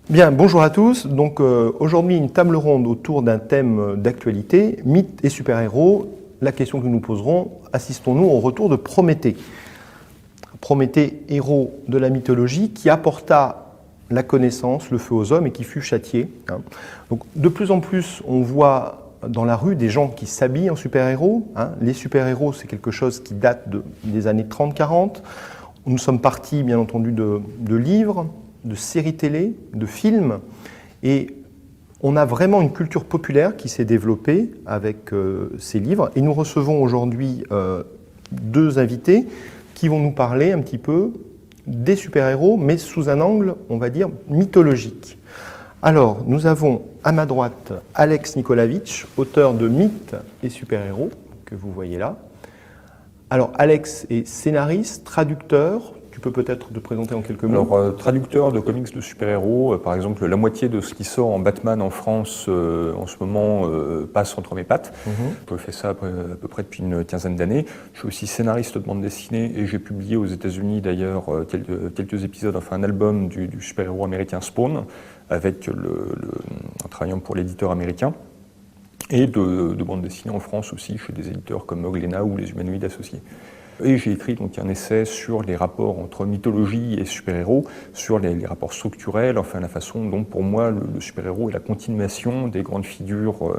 Bien, bonjour à tous. Donc aujourd'hui, une table ronde autour d'un thème d'actualité, mythes et super-héros. La question que nous nous poserons, assistons-nous au retour de Prométhée? Prométhée, héros de la mythologie, qui apporta la connaissance, le feu aux hommes et qui fut châtié. Donc de plus en plus, on voit dans la rue des gens qui s'habillent en super-héros. Les super-héros, c'est quelque chose qui date des années 30-40. Nous sommes partis, bien entendu, de livres, de séries télé, de films, et on a vraiment une culture populaire qui s'est développée avec ces livres. Et nous recevons aujourd'hui deux invités qui vont nous parler un petit peu des super-héros, mais sous un angle, on va dire, mythologique. Alors, nous avons à ma droite Alex Nikolavitch, auteur de Mythes et super-héros, que vous voyez là. Alors, Alex est scénariste, traducteur. Tu peux peut-être te présenter en quelques mots. Alors, traducteur de comics de super-héros, par exemple, la moitié de ce qui sort en Batman en France en ce moment passe entre mes pattes. Je fais ça à peu près depuis une quinzaine d'années. Je suis aussi scénariste de bande dessinée et j'ai publié aux États-Unis d'ailleurs quelques épisodes, enfin un album du super-héros américain Spawn, avec en travaillant pour l'éditeur américain. Et de bande dessinée en France aussi, chez des éditeurs comme Glénat ou les Humanoïdes Associés. Et j'ai écrit donc un essai sur les rapports entre mythologie et super-héros, sur les rapports structurels, enfin la façon dont pour moi le super-héros est la continuation des grandes figures,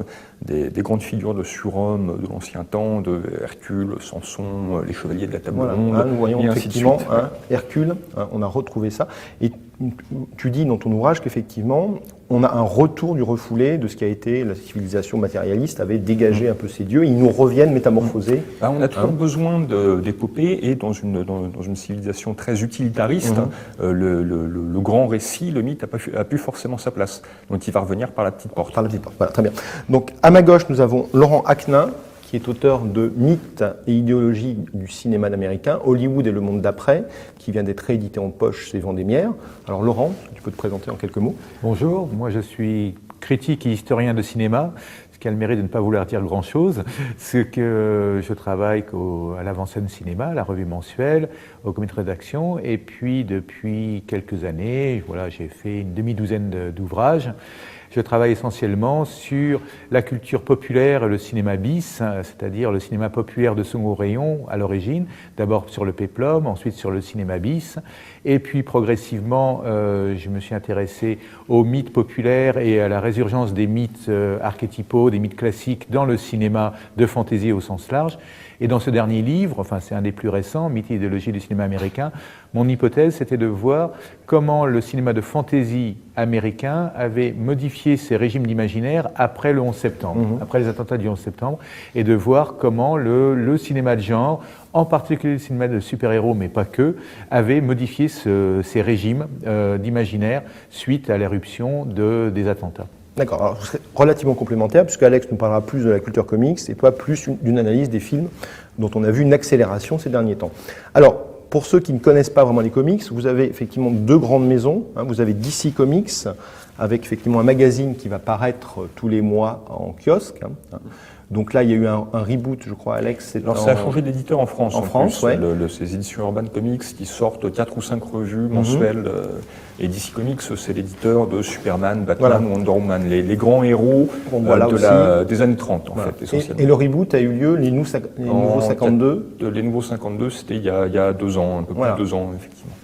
des grandes figures de surhommes de l'ancien temps, de Hercule, Samson, les chevaliers de la table ronde. Nous voyons effectivement Hercule, on a retrouvé ça. Et tu dis dans ton ouvrage qu'effectivement, on a un retour du refoulé de ce qui a été la civilisation matérialiste, avait dégagé un peu ses dieux, ils nous reviennent métamorphosés. On a toujours besoin d'épopées et dans une civilisation très utilitariste, le grand récit, le mythe a plus forcément sa place. Donc il va revenir par la petite porte. Par la petite porte, voilà, très bien. Donc à ma gauche, nous avons Laurent Aknin, qui est auteur de Mythes et idéologie du cinéma américain, Hollywood et le monde d'après, qui vient d'être réédité en poche chez Vendémiaire. Alors Laurent, tu peux te présenter en quelques mots? Bonjour, moi je suis critique et historien de cinéma, ce qui a le mérite de ne pas vouloir dire grand-chose. C'est que je travaille à l'Avant-Scène Cinéma, à la revue mensuelle, au comité de rédaction, et puis depuis quelques années, voilà, j'ai fait une demi-douzaine d'ouvrages. Je travaille essentiellement sur la culture populaire et le cinéma bis, c'est-à-dire le cinéma populaire de second rayon à l'origine, d'abord sur le péplum, ensuite sur le cinéma bis, et puis progressivement je me suis intéressé aux mythes populaires et à la résurgence des mythes archétypaux, des mythes classiques dans le cinéma de fantaisie au sens large. Et dans ce dernier livre, enfin c'est un des plus récents, Mythes et idéologie du cinéma américain, mon hypothèse c'était de voir comment le cinéma de fantaisie américain avait modifié ses régimes d'imaginaire après le 11 septembre, après les attentats du 11 septembre, et de voir comment le cinéma de genre, en particulier le cinéma de super-héros, mais pas que, avait modifié ses régimes d'imaginaire suite à l'éruption des attentats. D'accord, alors je serai relativement complémentaire, puisque Alex nous parlera plus de la culture comics, et toi plus d'une analyse des films dont on a vu une accélération ces derniers temps. Alors, pour ceux qui ne connaissent pas vraiment les comics, vous avez effectivement deux grandes maisons. Vous avez DC Comics, avec effectivement un magazine qui va paraître tous les mois en kiosque. Donc là, il y a eu un reboot, je crois, Alex. Alors ça a changé d'éditeur en France. En France, oui. Ces éditions Urban Comics qui sortent 4 ou 5 revues mensuelles. Et DC Comics, c'est l'éditeur de Superman, Batman, Wonder Woman, les grands héros des années 30, en fait, essentiellement. Et le reboot a eu lieu, les Nouveaux 52 Les Nouveaux 52, c'était il y a 2 ans, un peu plus de 2 ans, effectivement.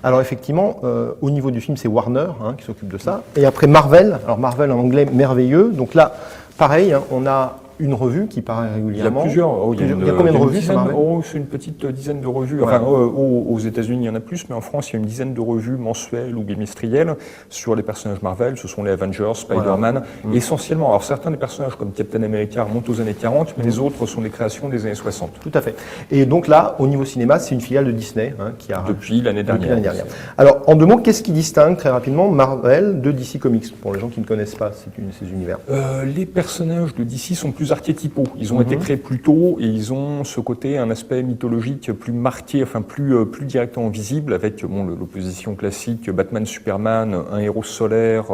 Alors effectivement, au niveau du film, c'est Warner qui s'occupe de ça. Et après Marvel, alors Marvel en anglais, merveilleux. Donc là, pareil, on a une revue qui paraît régulièrement. Il y a plusieurs. Il y a combien de revues sur Marvel ? C'est une petite dizaine de revues. Enfin, aux États-Unis, il y en a plus, mais en France, il y a une dizaine de revues mensuelles ou bimestrielles sur les personnages Marvel. Ce sont les Avengers, Spider-Man, essentiellement. Alors certains des personnages comme Captain America remontent aux années 40, mais les autres sont des créations des années 60. Tout à fait. Et donc là, au niveau cinéma, c'est une filiale de Disney qui a depuis l'année dernière. Alors, en deux mots, qu'est-ce qui distingue très rapidement Marvel de DC Comics pour les gens qui ne connaissent pas ces univers ? Les personnages de DC sont plus archétypaux. Ils ont été créés plus tôt et ils ont ce côté, un aspect mythologique plus marqué, enfin plus directement visible, avec l'opposition classique Batman-Superman, un héros solaire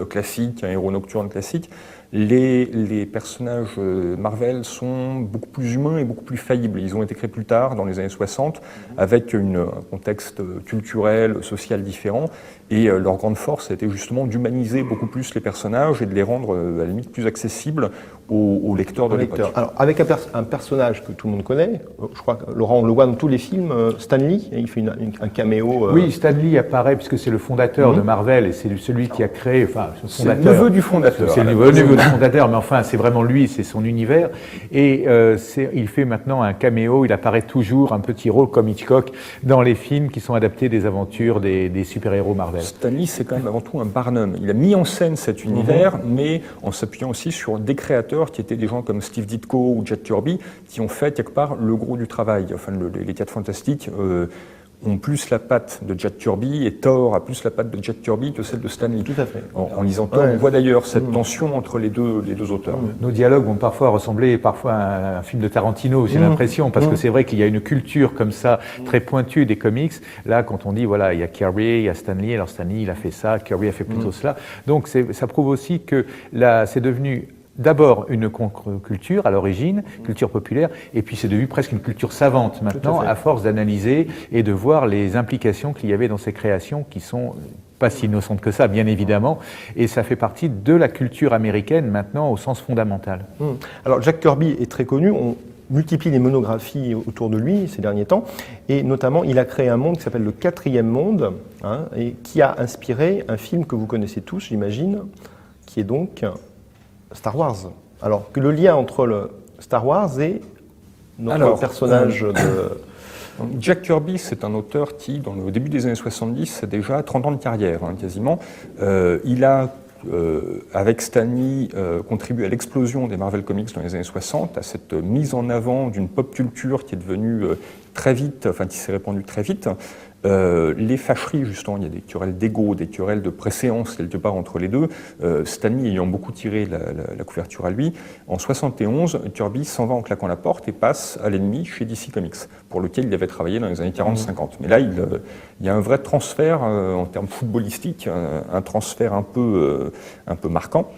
classique, un héros nocturne classique. Les personnages Marvel sont beaucoup plus humains et beaucoup plus faillibles. Ils ont été créés plus tard, dans les années 60, avec un contexte culturel, social différent. Et leur grande force a été justement d'humaniser beaucoup plus les personnages et de les rendre à la limite plus accessibles aux lecteurs de l'époque. Alors, avec un personnage que tout le monde connaît, je crois que Laurent, on le voit dans tous les films, Stan Lee, il fait un caméo. Oui, Stan Lee apparaît puisque c'est le fondateur de Marvel et c'est celui qui a créé, enfin, c'est le neveu du fondateur. C'est le neveu du fondateur, mais enfin, c'est vraiment lui, c'est son univers. Et il fait maintenant un caméo, il apparaît toujours un petit rôle comme Hitchcock dans les films qui sont adaptés des aventures des super-héros Marvel. Stan Lee, c'est quand même avant tout un Barnum. Il a mis en scène cet univers, mais en s'appuyant aussi sur des créateurs qui étaient des gens comme Steve Ditko ou Jack Kirby, qui ont fait quelque part le gros du travail. Enfin, les 4 Fantastiques ont plus la patte de Jack Kirby et Thor a plus la patte de Jack Kirby que celle de Stan Lee. Tout à fait. En lisant Thor, on voit d'ailleurs cette tension entre les deux auteurs. Nos dialogues vont parfois ressembler à un film de Tarantino, j'ai l'impression, parce que c'est vrai qu'il y a une culture comme ça, très pointue des comics. Là, quand on dit, voilà, il y a Kirby, il y a Stan Lee, alors Stan Lee, il a fait ça, Kirby a fait plutôt cela. Donc, ça prouve aussi que là, c'est devenu d'abord une contre-culture à l'origine, culture populaire, et puis c'est devenu presque une culture savante maintenant, à force d'analyser et de voir les implications qu'il y avait dans ces créations qui sont pas si innocentes que ça, bien évidemment, et ça fait partie de la culture américaine maintenant au sens fondamental. Alors Jack Kirby est très connu, on multiplie les monographies autour de lui ces derniers temps, et notamment il a créé un monde qui s'appelle le 4e monde, et qui a inspiré un film que vous connaissez tous, j'imagine, qui est donc Star Wars. Alors, que le lien entre le Star Wars et notre personnage de... Jack Kirby, c'est un auteur qui, au début des années 70, a déjà 30 ans de carrière, quasiment. Il a, avec Stan Lee, contribué à l'explosion des Marvel Comics dans les années 60, à cette mise en avant d'une pop culture qui est devenue très vite, enfin qui s'est répandue très vite. Les fâcheries, justement, il y a des querelles d'ego, des querelles de préséance quelque part entre les deux. Stan Lee ayant beaucoup tiré la couverture à lui, en 71, Kirby s'en va en claquant la porte et passe à l'ennemi chez DC Comics, pour lequel il avait travaillé dans les années 40-50. Mais là, il y a un vrai transfert en termes footballistiques, un transfert un peu marquant.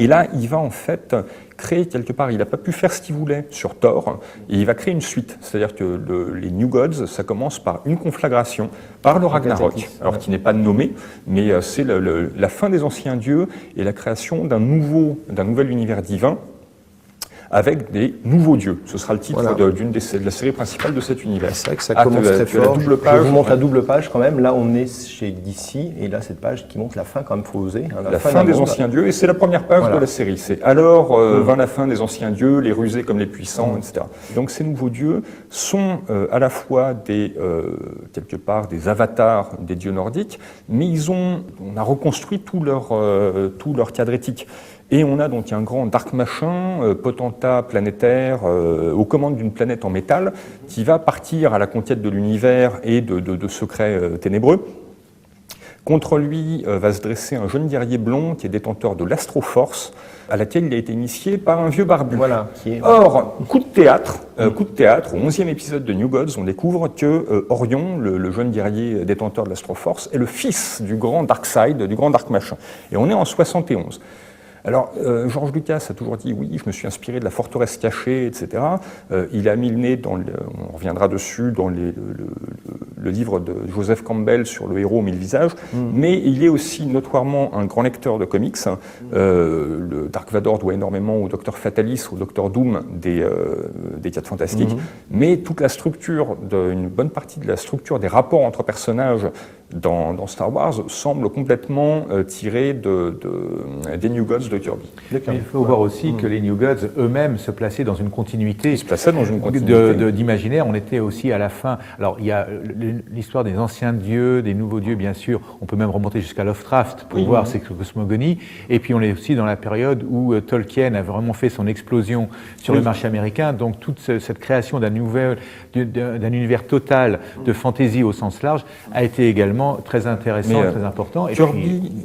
Et là, il va en fait créer quelque part, il n'a pas pu faire ce qu'il voulait sur Thor, et il va créer une suite. C'est-à-dire que les New Gods, ça commence par une conflagration, par le Ragnarok, alors qui n'est pas nommé, mais c'est la fin des anciens dieux et la création d'un nouvel univers divin, avec des nouveaux dieux. Ce sera le titre de la série principale de cet univers. C'est vrai que ça commence très fort. Je vous montre la double page quand même. Là, on est chez DC, et là, cette page qui montre la fin, quand même, faut oser. La fin des anciens dieux, et c'est la première page de la série. C'est alors vint la fin des anciens dieux, les rusés comme les puissants, etc. Donc ces nouveaux dieux sont à la fois quelque part des avatars des dieux nordiques, mais on a reconstruit tout leur cadre éthique. Et on a donc un grand Dark Machin, potentat planétaire, aux commandes d'une planète en métal, qui va partir à la conquête de l'univers et de secrets ténébreux. Contre lui va se dresser un jeune guerrier blond qui est détenteur de l'Astroforce, à laquelle il a été initié par un vieux barbu. Or, coup de théâtre, au 11e épisode de New Gods, on découvre que Orion, le jeune guerrier détenteur de l'Astroforce, est le fils du grand Darkseid, du grand Dark Machin. Et on est en 71. Alors, George Lucas a toujours dit, oui, je me suis inspiré de la forteresse cachée, etc. Il a mis le nez on reviendra dessus, dans le livre de Joseph Campbell sur le héros aux 1000 visages, mais il est aussi notoirement un grand lecteur de comics. Le Dark Vador doit énormément au Docteur Fatalis, au Docteur Doom des 4 Fantastiques, mais toute la structure, une bonne partie de la structure des rapports entre personnages dans Star Wars semble complètement tirée des New Gods de Kirby. Mais il faut voir aussi que les New Gods eux-mêmes se plaçaient dans une continuité, d'imaginaire. On était aussi à la fin. Alors il y a l'histoire des anciens dieux, des nouveaux dieux, bien sûr. On peut même remonter jusqu'à Lovecraft pour voir ces cosmogonies. Et puis on est aussi dans la période où Tolkien a vraiment fait son explosion sur le marché américain. Donc toute cette création d'un univers total de fantasy au sens large a été également vraiment très intéressant, très important. Et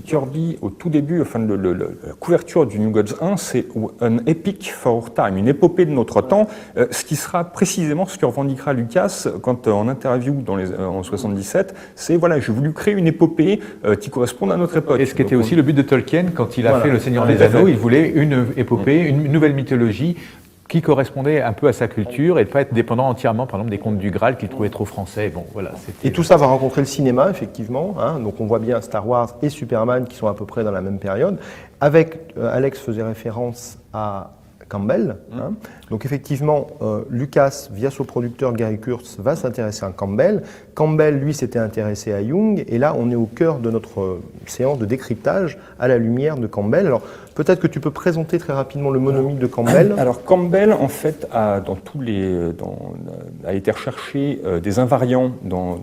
Kirby, au tout début, enfin, la couverture du New Gods 1, c'est un epic for our time, une épopée de notre temps, ce qui sera précisément ce que revendiquera Lucas quand, en interview en 77, c'est voilà, j'ai voulu créer une épopée qui corresponde à notre époque. Et ce qui était aussi le but de Tolkien quand il a fait Le Seigneur des Anneaux, il voulait une épopée, une nouvelle mythologie qui correspondait un peu à sa culture et de ne pas être dépendant entièrement, par exemple, des contes du Graal qu'il trouvait trop français. Bon, voilà, et tout ça va rencontrer le cinéma, effectivement. Donc on voit bien Star Wars et Superman qui sont à peu près dans la même période. Avec, Alex faisait référence à Campbell. Donc effectivement, Lucas, via son producteur Gary Kurtz, va s'intéresser à Campbell. Campbell, lui, s'était intéressé à Jung. Et là, on est au cœur de notre séance de décryptage à la lumière de Campbell. Alors, peut-être que tu peux présenter très rapidement le monomythe de Campbell. Alors, Campbell, en fait, a été recherché des invariants dans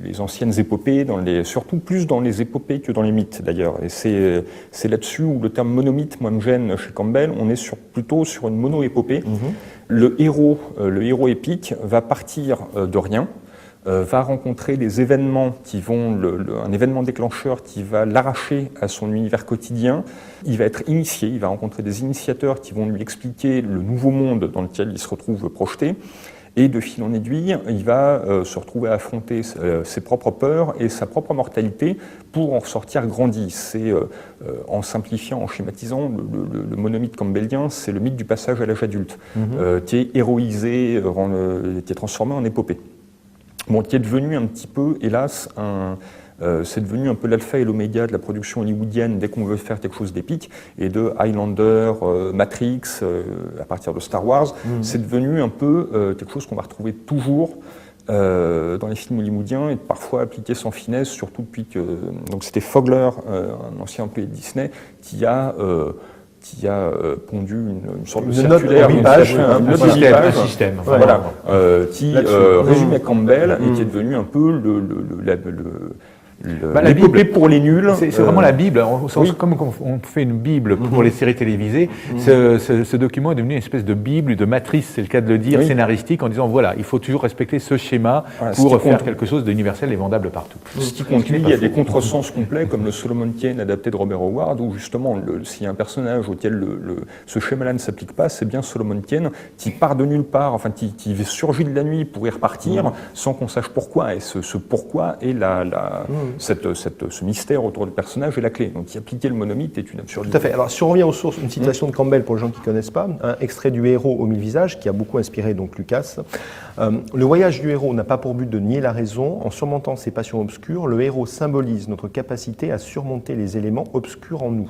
les anciennes épopées, surtout plus dans les épopées que dans les mythes, d'ailleurs. Et c'est là-dessus où le terme monomythe, moi, me gêne chez Campbell. On est plutôt sur une mono-épopée. Le héros épique va partir de rien, va rencontrer des événements un événement déclencheur qui va l'arracher à son univers quotidien. Il va être initié, il va rencontrer des initiateurs qui vont lui expliquer le nouveau monde dans lequel il se retrouve projeté. Et de fil en aiguille, il va se retrouver à affronter ses propres peurs et sa propre mortalité pour en ressortir grandi. C'est, en simplifiant, en schématisant, le monomythe campbellien, c'est le mythe du passage à l'âge adulte, qui est héroïsé, qui est transformé en épopée. Bon, qui est devenu un petit peu, hélas, c'est devenu un peu l'alpha et l'oméga de la production hollywoodienne dès qu'on veut faire quelque chose d'épique, et de Highlander, Matrix, à partir de Star Wars, c'est devenu un peu quelque chose qu'on va retrouver toujours dans les films hollywoodiens et parfois appliqué sans finesse, surtout depuis que... Donc c'était Fogler, un ancien employé de Disney, qui a pondu une sorte de circulaire, un système, voilà, qui résumait Campbell et qui est devenu un peu l'épopée pour les nuls. C'est vraiment la Bible. Comme on fait une Bible pour les séries télévisées, ce document est devenu une espèce de Bible, de matrice, c'est le cas de le dire, scénaristique, en disant voilà, il faut toujours respecter ce schéma pour faire quelque chose d'universel et vendable partout. Ce qui compte, il y a des contresens complets, comme le Solomon Kane adapté de Robert Howard, où justement, s'il y a un personnage auquel ce schéma-là ne s'applique pas, c'est bien Solomon Kane qui part de nulle part, enfin qui surgit de la nuit pour y repartir, sans qu'on sache pourquoi. Et ce pourquoi est ce mystère autour du personnage est la clé. Donc y appliquer le monomythe est une absurdité. Tout à fait. Alors si on revient aux sources, une citation de Campbell pour les gens qui ne connaissent pas, un extrait du Héros aux 1000 visages qui a beaucoup inspiré donc Lucas. Le voyage du héros n'a pas pour but de nier la raison. En surmontant ses passions obscures, le héros symbolise notre capacité à surmonter les éléments obscurs en nous.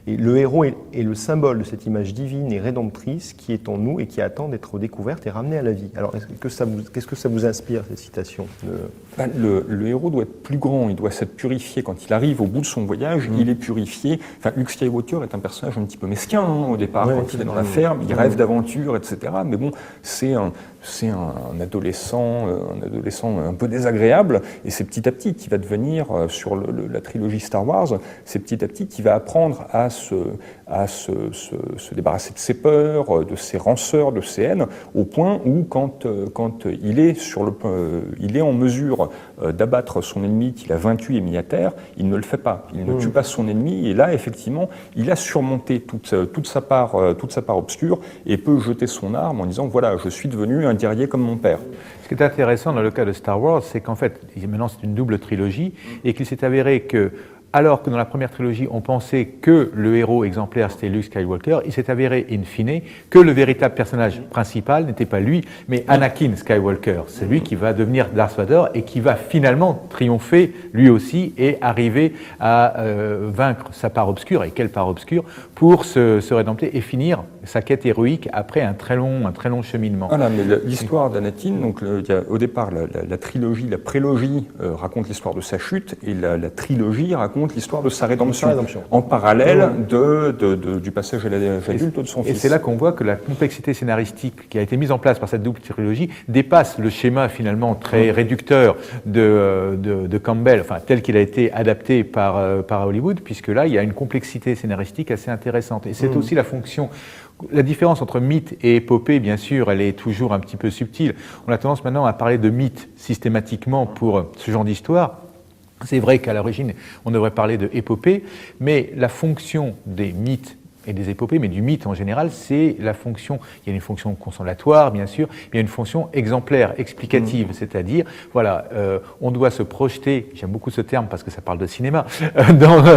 Et le héros est le symbole de cette image divine et rédemptrice qui est en nous et qui attend d'être découverte et ramenée à la vie. Alors, qu'est-ce que ça vous inspire, cette citation le héros doit être plus grand, il doit s'être purifié. Quand il arrive au bout de son voyage, il est purifié. Enfin, Luke Skywalker est un personnage un petit peu mesquin au départ, quand il est dans la ferme, il rêve d'aventure, etc. Mais bon, c'est un adolescent un peu désagréable, et c'est petit à petit qu'il va devenir, sur la trilogie Star Wars, c'est petit à petit qu'il va apprendre à se débarrasser de ses peurs, de ses ranceurs, de ses haines, au point où quand il est en mesure d'abattre son ennemi qu'il a vaincu et mis à terre, il ne le fait pas. Il ne tue pas son ennemi, et là, effectivement, il a surmonté toute sa part obscure et peut jeter son arme en disant voilà, je suis devenu un guerrier comme mon père. Ce qui est intéressant dans le cas de Star Wars, c'est qu'en fait, maintenant c'est une double trilogie, et qu'il s'est avéré que, alors que dans la première trilogie, on pensait que le héros exemplaire, c'était Luke Skywalker, il s'est avéré, in fine, que le véritable personnage principal n'était pas lui, mais Anakin Skywalker. C'est lui qui va devenir Darth Vader et qui va finalement triompher, lui aussi, et arriver à vaincre sa part obscure, et quelle part obscure, pour se rédempter et finir sa quête héroïque après un très long cheminement. Voilà, mais l'histoire d'Anakin, donc il y a au départ la trilogie, la prélogie raconte l'histoire de sa chute, et la trilogie raconte l'histoire de sa rédemption. En parallèle du passage à l'âge adulte de son fils. Et c'est là qu'on voit que la complexité scénaristique qui a été mise en place par cette double trilogie dépasse le schéma finalement très réducteur de Campbell, enfin tel qu'il a été adapté par Hollywood, puisque là il y a une complexité scénaristique assez intéressante. Et c'est aussi la fonction. La différence entre mythe et épopée, bien sûr, elle est toujours un petit peu subtile. On a tendance maintenant à parler de mythe systématiquement pour ce genre d'histoire, C'est vrai qu'à l'origine, on devrait parler de épopée, mais la fonction des mythes et des épopées, mais du mythe en général, c'est la fonction, il y a une fonction consolatoire, bien sûr, mais il y a une fonction exemplaire, explicative, c'est-à-dire, voilà, on doit se projeter, j'aime beaucoup ce terme parce que ça parle de cinéma,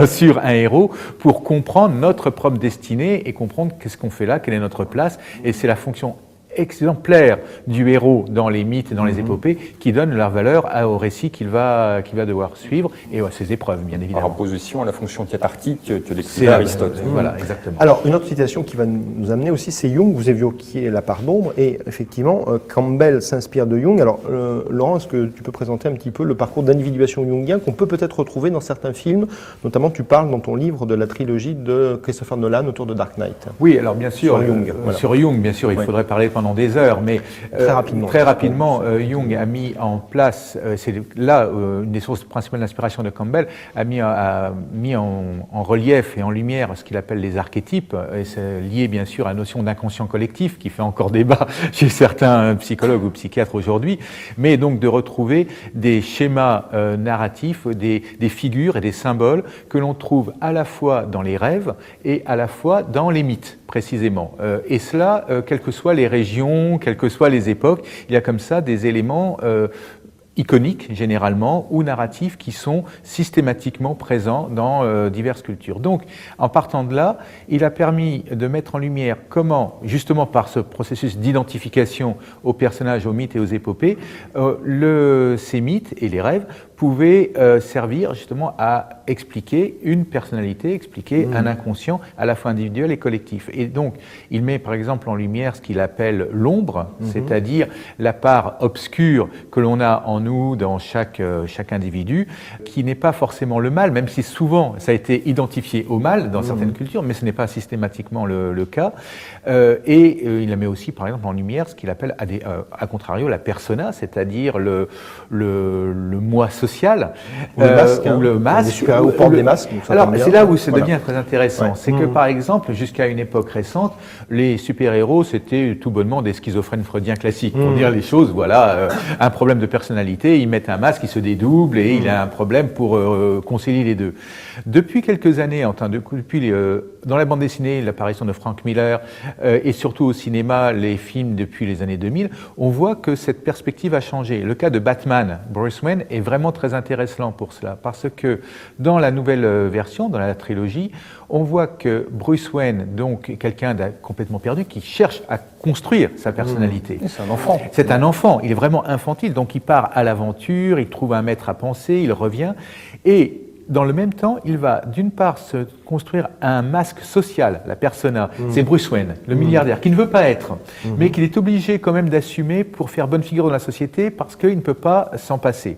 sur un héros pour comprendre notre propre destinée et comprendre qu'est-ce qu'on fait là, quelle est notre place, et c'est la fonction exemplaire du héros dans les mythes et dans les épopées qui donne leur valeur au récit qu'il va devoir suivre et à ses épreuves, bien évidemment. Par opposition à la fonction cathartique que décrivait Aristote. Voilà, exactement. Alors, une autre citation qui va nous amener aussi, c'est Jung. Vous évoquiez la part d'ombre, et effectivement, Campbell s'inspire de Jung. Alors, Laurent, est-ce que tu peux présenter un petit peu le parcours d'individuation jungien qu'on peut peut-être retrouver dans certains films? Notamment, tu parles dans ton livre de la trilogie de Christopher Nolan autour de Dark Knight. Oui, alors bien sûr, Sur Jung, voilà. Sur Jung, bien sûr, il faudrait parler pendends des heures, mais très rapidement, Jung a mis en place, c'est là une des sources principales d'inspiration de Campbell, a mis en relief et en lumière ce qu'il appelle les archétypes, et c'est lié bien sûr à la notion d'inconscient collectif qui fait encore débat chez certains psychologues ou psychiatres aujourd'hui, mais donc de retrouver des schémas narratifs, des figures et des symboles que l'on trouve à la fois dans les rêves et à la fois dans les mythes, précisément. Et cela, quelles que soient les régions, quelles que soient les époques, il y a comme ça des éléments iconiques généralement ou narratifs qui sont systématiquement présents dans diverses cultures. Donc, en partant de là, il a permis de mettre en lumière comment, justement par ce processus d'identification aux personnages, aux mythes et aux épopées, ces mythes et les rêves pouvaient servir justement à expliquer une personnalité, expliquer un inconscient à la fois individuel et collectif. Et donc, il met par exemple en lumière ce qu'il appelle l'ombre, c'est-à-dire la part obscure que l'on a en nous, dans chaque individu, qui n'est pas forcément le mal, même si souvent ça a été identifié au mal dans certaines cultures, mais ce n'est pas systématiquement le cas. Il la met aussi par exemple en lumière ce qu'il appelle à contrario la persona, c'est-à-dire le moi social, ou le masque, ou porte des masques. Alors c'est là où ça devient très intéressant, c'est que par exemple jusqu'à une époque récente, les super-héros c'était tout bonnement des schizophrènes freudiens classiques, pour dire les choses, voilà, un problème de personnalité, ils mettent un masque, il se dédouble et il a un problème pour concilier les deux. Depuis quelques années, dans la bande dessinée, l'apparition de Frank Miller et surtout au cinéma, les films depuis les années 2000, on voit que cette perspective a changé. Le cas de Batman, Bruce Wayne, est vraiment très intéressant pour cela, parce que dans la nouvelle version, dans la trilogie, on voit que Bruce Wayne, donc quelqu'un complètement perdu, qui cherche à construire sa personnalité. C'est un enfant. C'est un enfant, il est vraiment infantile, donc il part à l'aventure, il trouve un maître à penser, il revient, et dans le même temps, il va d'une part se construire un masque social, la persona, c'est Bruce Wayne, le milliardaire, qui ne veut pas être, mais qu'il est obligé quand même d'assumer pour faire bonne figure dans la société, parce qu'il ne peut pas s'en passer.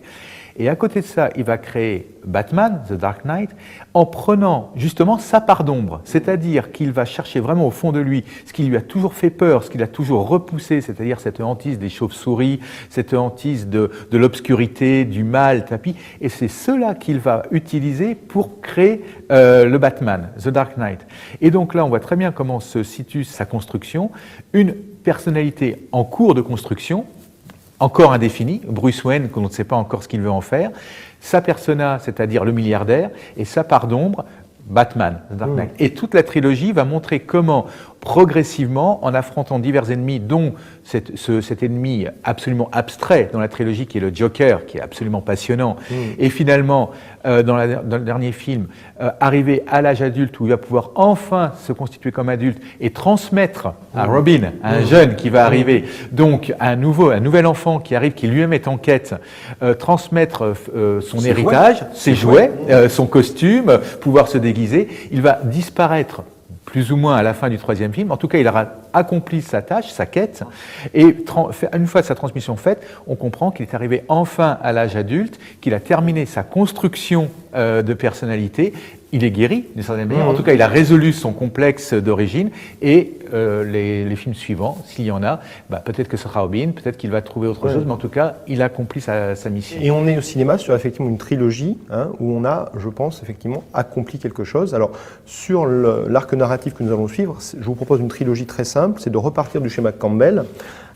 Et à côté de ça, il va créer Batman, The Dark Knight, en prenant justement sa part d'ombre. C'est-à-dire qu'il va chercher vraiment au fond de lui ce qui lui a toujours fait peur, ce qu'il a toujours repoussé, c'est-à-dire cette hantise des chauves-souris, cette hantise de l'obscurité, du mal, tapis. Et c'est cela qu'il va utiliser pour créer le Batman, The Dark Knight. Et donc là, on voit très bien comment se situe sa construction. Une personnalité en cours de construction, encore indéfini, Bruce Wayne, qu'on ne sait pas encore ce qu'il veut en faire, sa persona, c'est-à-dire le milliardaire, et sa part d'ombre, Batman, The Dark Knight. Et toute la trilogie va montrer comment, progressivement, en affrontant divers ennemis, dont cet ennemi absolument abstrait dans la trilogie, qui est le Joker, qui est absolument passionnant, et finalement, dans le dernier film, arriver à l'âge adulte, où il va pouvoir enfin se constituer comme adulte et transmettre à Robin, à un jeune qui va arriver, donc un nouvel enfant qui arrive, qui lui-même est en quête, transmettre son héritage, ses jouets, son costume, pouvoir se déguiser. Il va disparaître plus ou moins à la fin du troisième film. En tout cas, il aura accompli sa tâche, sa quête, et une fois sa transmission faite, on comprend qu'il est arrivé enfin à l'âge adulte, qu'il a terminé sa construction de personnalité. Il est guéri, d'une certaine manière. En tout cas, il a résolu son complexe d'origine, et les films suivants, s'il y en a, peut-être que ce sera Robin, peut-être qu'il va trouver autre chose, mais en tout cas, il a accompli sa mission. Et on est au cinéma sur effectivement une trilogie où on a, je pense, effectivement accompli quelque chose. Alors, sur l'arc narratif que nous allons suivre, je vous propose une trilogie très simple, c'est de repartir du schéma Campbell,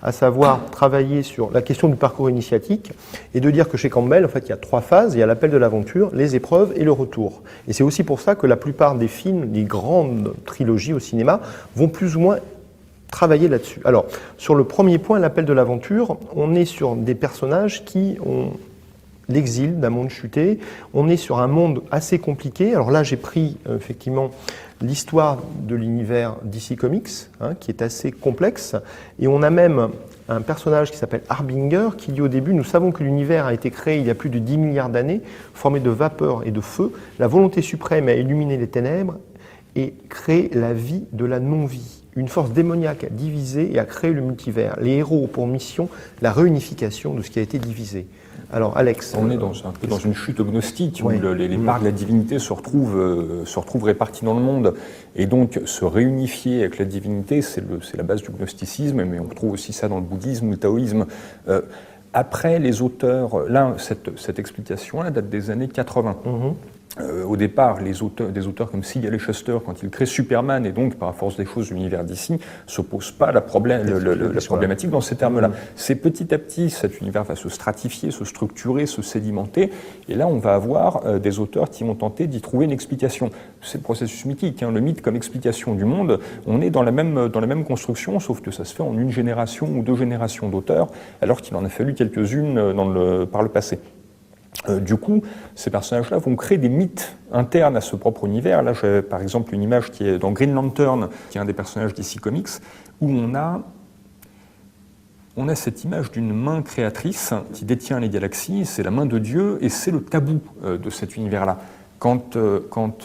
à savoir travailler sur la question du parcours initiatique et de dire que chez Campbell, en fait, il y a 3 phases. Il y a l'appel de l'aventure, les épreuves et le retour. Et c'est aussi pour ça que la plupart des films, des grandes trilogies au cinéma, vont plus ou moins travailler là-dessus. Alors, sur le premier point, l'appel de l'aventure, on est sur des personnages qui ont l'exil d'un monde chuté. On est sur un monde assez compliqué. Alors là, j'ai pris effectivement l'histoire de l'univers DC Comics, qui est assez complexe. Et on a même un personnage qui s'appelle Harbinger, qui dit au début, nous savons que l'univers a été créé il y a plus de 10 milliards d'années, formé de vapeur et de feu. La volonté suprême a illuminé les ténèbres et créé la vie de la non-vie. Une force démoniaque a divisé et a créé le multivers. Les héros ont pour mission la réunification de ce qui a été divisé. Alors, Alex. On est un peu dans une chute gnostique où les parts de la divinité se retrouvent réparties dans le monde. Et donc, se réunifier avec la divinité, c'est la base du gnosticisme, mais on trouve aussi ça dans le bouddhisme ou le taoïsme. Après, les auteurs, là, cette explication-là date des années 80. Au départ, des auteurs comme Siegel et Shuster, quand ils créent Superman, et donc par force des choses l'univers d'ici, ne s'opposent pas à la problématique dans ces termes-là. C'est petit à petit, cet univers va se stratifier, se structurer, se sédimenter, et là on va avoir des auteurs qui vont tenter d'y trouver une explication. C'est le processus mythique, le mythe comme explication du monde, on est dans la même construction, sauf que ça se fait en une génération ou 2 générations d'auteurs, alors qu'il en a fallu quelques-unes par le passé. Du coup, ces personnages-là vont créer des mythes internes à ce propre univers. Là, j'ai par exemple une image qui est dans Green Lantern, qui est un des personnages d'ici Comics, où on a cette image d'une main créatrice qui détient les galaxies, c'est la main de Dieu, et c'est le tabou de cet univers-là. Quand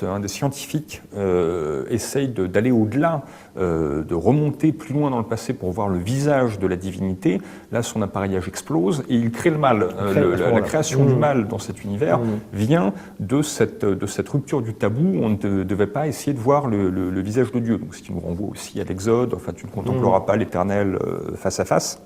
un des scientifiques essaye d'aller au-delà, de remonter plus loin dans le passé pour voir le visage de la divinité, là son appareillage explose et il crée le mal. La création du mal dans cet univers vient de cette rupture du tabou. On ne devait pas essayer de voir le visage de Dieu. Donc, ce qui nous renvoie aussi à l'Exode, enfin tu ne contempleras pas l'Éternel face à face.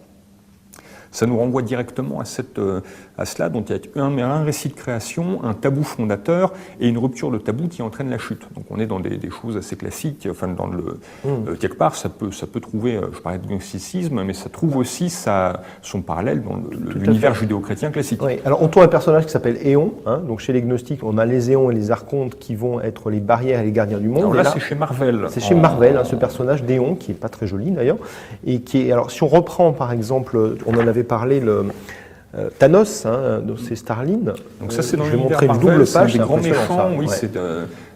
Ça nous renvoie directement à cela, dont il y a un récit de création, un tabou fondateur et une rupture de tabou qui entraîne la chute. Donc on est dans des choses assez classiques. Enfin, quelque part, ça peut trouver, je parlais de gnosticisme, mais ça trouve aussi son parallèle dans l'univers judéo-chrétien classique. Oui. Alors on trouve un personnage qui s'appelle Éon. Donc chez les gnostiques, on a les Éons et les archontes qui vont être les barrières et les gardiens du monde. Alors là, c'est chez Marvel. C'est chez Marvel, ce personnage d'Éon, qui n'est pas très joli d'ailleurs. Et qui est, alors si on reprend par exemple, on en avait parlé, Thanos, c'est Starlin. Donc ça, c'est dans je vais l'univers montrer Marvel, une double page. C'est des grands méchants, oui, ouais. c'est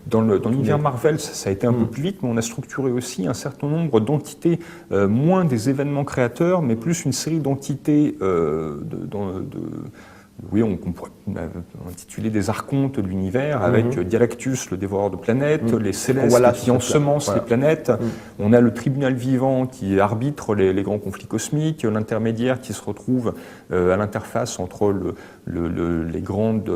dans l'univers Marvel, ça a été un peu plus vite, mais on a structuré aussi un certain nombre d'entités, moins des événements créateurs, mais plus une série d'entités oui, on pourrait intituler des archontes de l'univers, avec Galactus, le dévoreur de planètes, les célestes qui ensemencent les planètes. On a le tribunal vivant qui arbitre les grands conflits cosmiques, l'intermédiaire qui se retrouve à l'interface entre les grandes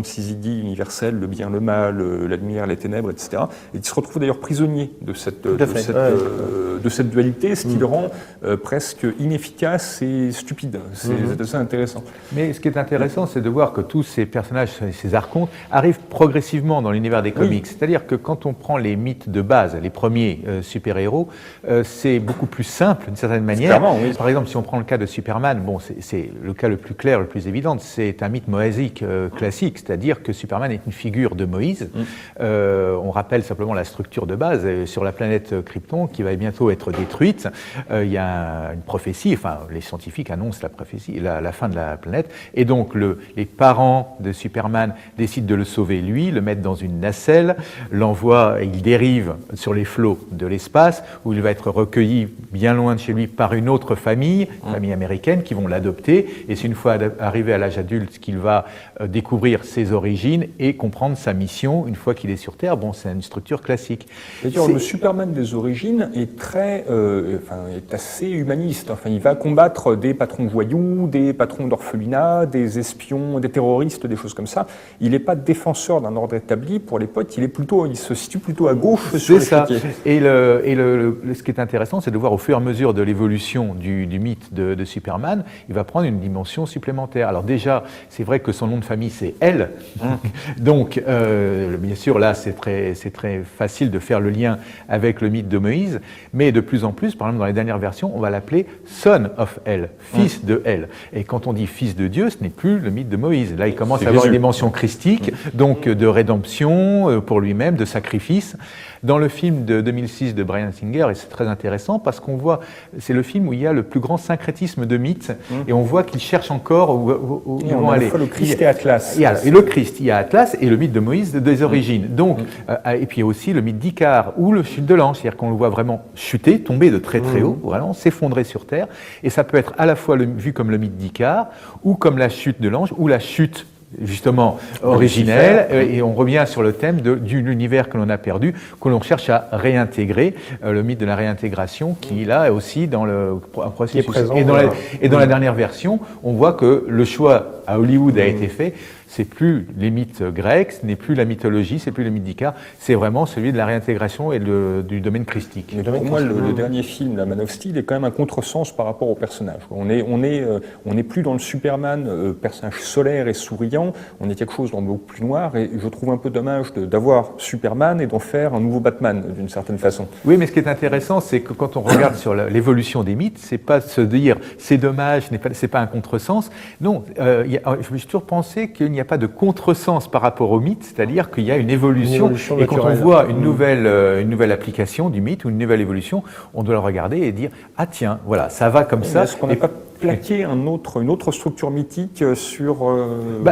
syzygies universelles, le bien, le mal, la lumière, les ténèbres, etc. Et qui se retrouve d'ailleurs prisonnier de cette dualité, ce qui le rend presque inefficace et stupide. C'est assez intéressant. Mais ce qui est intéressant, c'est de voir que tous ces personnages, ces archontes, arrivent progressivement dans l'univers des comics. C'est-à-dire que quand on prend les mythes de base, les premiers super-héros, c'est beaucoup plus simple d'une certaine manière. Oui. Par exemple, si on prend le cas de Superman, bon, c'est le cas le plus clair, le plus évident, c'est un mythe moïsique classique, c'est-à-dire que Superman est une figure de Moïse. On rappelle simplement la structure de base sur la planète Krypton qui va bientôt être détruite. Il y a une prophétie, enfin les scientifiques annoncent la prophétie, la fin de la planète, et donc les parents de Superman décident de le sauver lui, le mettre dans une nacelle, l'envoient et il dérive sur les flots de l'espace où il va être recueilli bien loin de chez lui par une autre famille, famille américaine, qui vont l'adopter, et c'est une fois arrivé à l'âge adulte qu'il va découvrir ses origines et comprendre sa mission une fois qu'il est sur Terre. Bon, c'est une structure classique. D'ailleurs, le Superman des origines est est assez humaniste. Enfin, il va combattre des patrons voyous, des patrons d'orphelinat, des espions, des terroristes, des choses comme ça. Il n'est pas défenseur d'un ordre établi. Pour l'époque, il se situe plutôt à gauche sur l'échiquier. Et ce qui est intéressant, c'est de voir au fur et à mesure de l'évolution du mythe de Superman, il va prendre une dimension supplémentaire. Alors déjà, c'est vrai que son nom de famille, c'est El. Donc, bien sûr, là, c'est très facile de faire le lien avec le mythe de Moïse. Mais Et de plus en plus, par exemple dans les dernières versions, on va l'appeler Son of El, fils de El. Et quand on dit fils de Dieu, ce n'est plus le mythe de Moïse. Là, il commence à avoir une dimension christique, donc de rédemption pour lui-même, de sacrifice. Dans le film de 2006 de Bryan Singer, et c'est très intéressant parce qu'on voit, c'est le film où il y a le plus grand syncrétisme de mythes, et on voit qu'ils cherchent encore où ils vont aller. Le Christ et Atlas. Et le Christ, il y a Atlas et le mythe de Moïse des origines. Donc, et puis il y a aussi le mythe d'Icare ou le chute de l'ange, c'est-à-dire qu'on le voit vraiment chuter, tomber de très très haut, vraiment s'effondrer sur terre. Et ça peut être à la fois vu comme le mythe d'Icare ou comme la chute de l'ange ou la chute justement originelle, et on revient sur le thème de l'univers que l'on a perdu, que l'on cherche à réintégrer, le mythe de la réintégration qui là est aussi dans le processus. Présent, et dans la dernière version, on voit que le choix à Hollywood a été fait. C'est plus les mythes grecs, ce n'est plus la mythologie, c'est plus le mythe d'Icare, c'est vraiment celui de la réintégration et du domaine christique. Pour moi, le dernier film, la Man of Steel, est quand même un contresens par rapport au personnage. On n'est plus dans le Superman, personnage solaire et souriant, on est quelque chose dans beaucoup plus noir, et je trouve un peu dommage d'avoir Superman et d'en faire un nouveau Batman, d'une certaine façon. Oui, mais ce qui est intéressant, c'est que quand on regarde sur l'évolution des mythes, c'est pas se dire c'est dommage, c'est pas un contresens. Non, je me suis toujours pensé qu'il n'y a pas de contresens par rapport au mythe, c'est-à-dire qu'il y a une évolution et quand on voit une nouvelle application du mythe ou une nouvelle évolution, on doit le regarder et dire ah tiens, voilà, ça va comme ça. Est-ce qu'on n'a pas plaqué une autre structure mythique sur...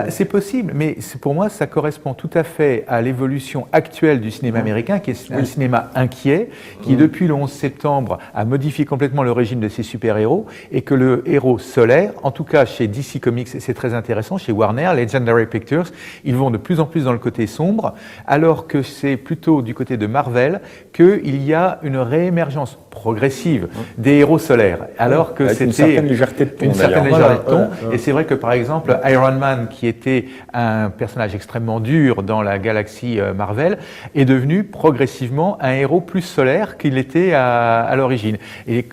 C'est possible, mais pour moi, ça correspond tout à fait à l'évolution actuelle du cinéma américain, qui est un cinéma inquiet, qui depuis le 11 septembre a modifié complètement le régime de ses super-héros, et que le héros solaire, en tout cas chez DC Comics, c'est très intéressant, chez Warner, Legendary Pictures, ils vont de plus en plus dans le côté sombre, alors que c'est plutôt du côté de Marvel qu'il y a une réémergence progressive des héros solaires, alors que c'était une certaine légèreté de ton. Une certaine légèreté de ton. Et c'est vrai que par exemple, Iron Man, qui était un personnage extrêmement dur dans la galaxie Marvel, est devenu progressivement un héros plus solaire qu'il était à l'origine. Et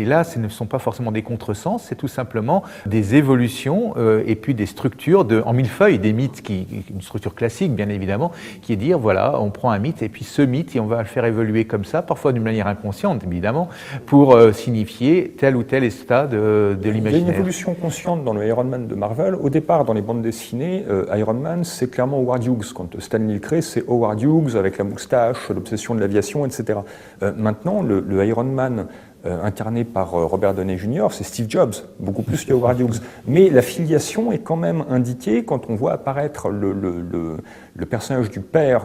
là, ce ne sont pas forcément des contresens, c'est tout simplement des évolutions et puis des structures en millefeuille, des mythes, une structure classique bien évidemment, qui est dire voilà, on prend un mythe et puis ce mythe, et on va le faire évoluer comme ça, parfois d'une manière inconsciente évidemment, pour signifier tel ou tel état de l'imaginaire. Il y a une évolution consciente dans le Iron Man de Marvel. Au départ, dans les bandes dessinées, Iron Man, c'est clairement Howard Hughes. Quand Stan Lee le crée, c'est Howard Hughes avec la moustache, l'obsession de l'aviation, etc. Maintenant, le Iron Man incarné par Robert Downey Jr., c'est Steve Jobs, beaucoup plus que Howard Hughes. Mais la filiation est quand même indiquée quand on voit apparaître le personnage du père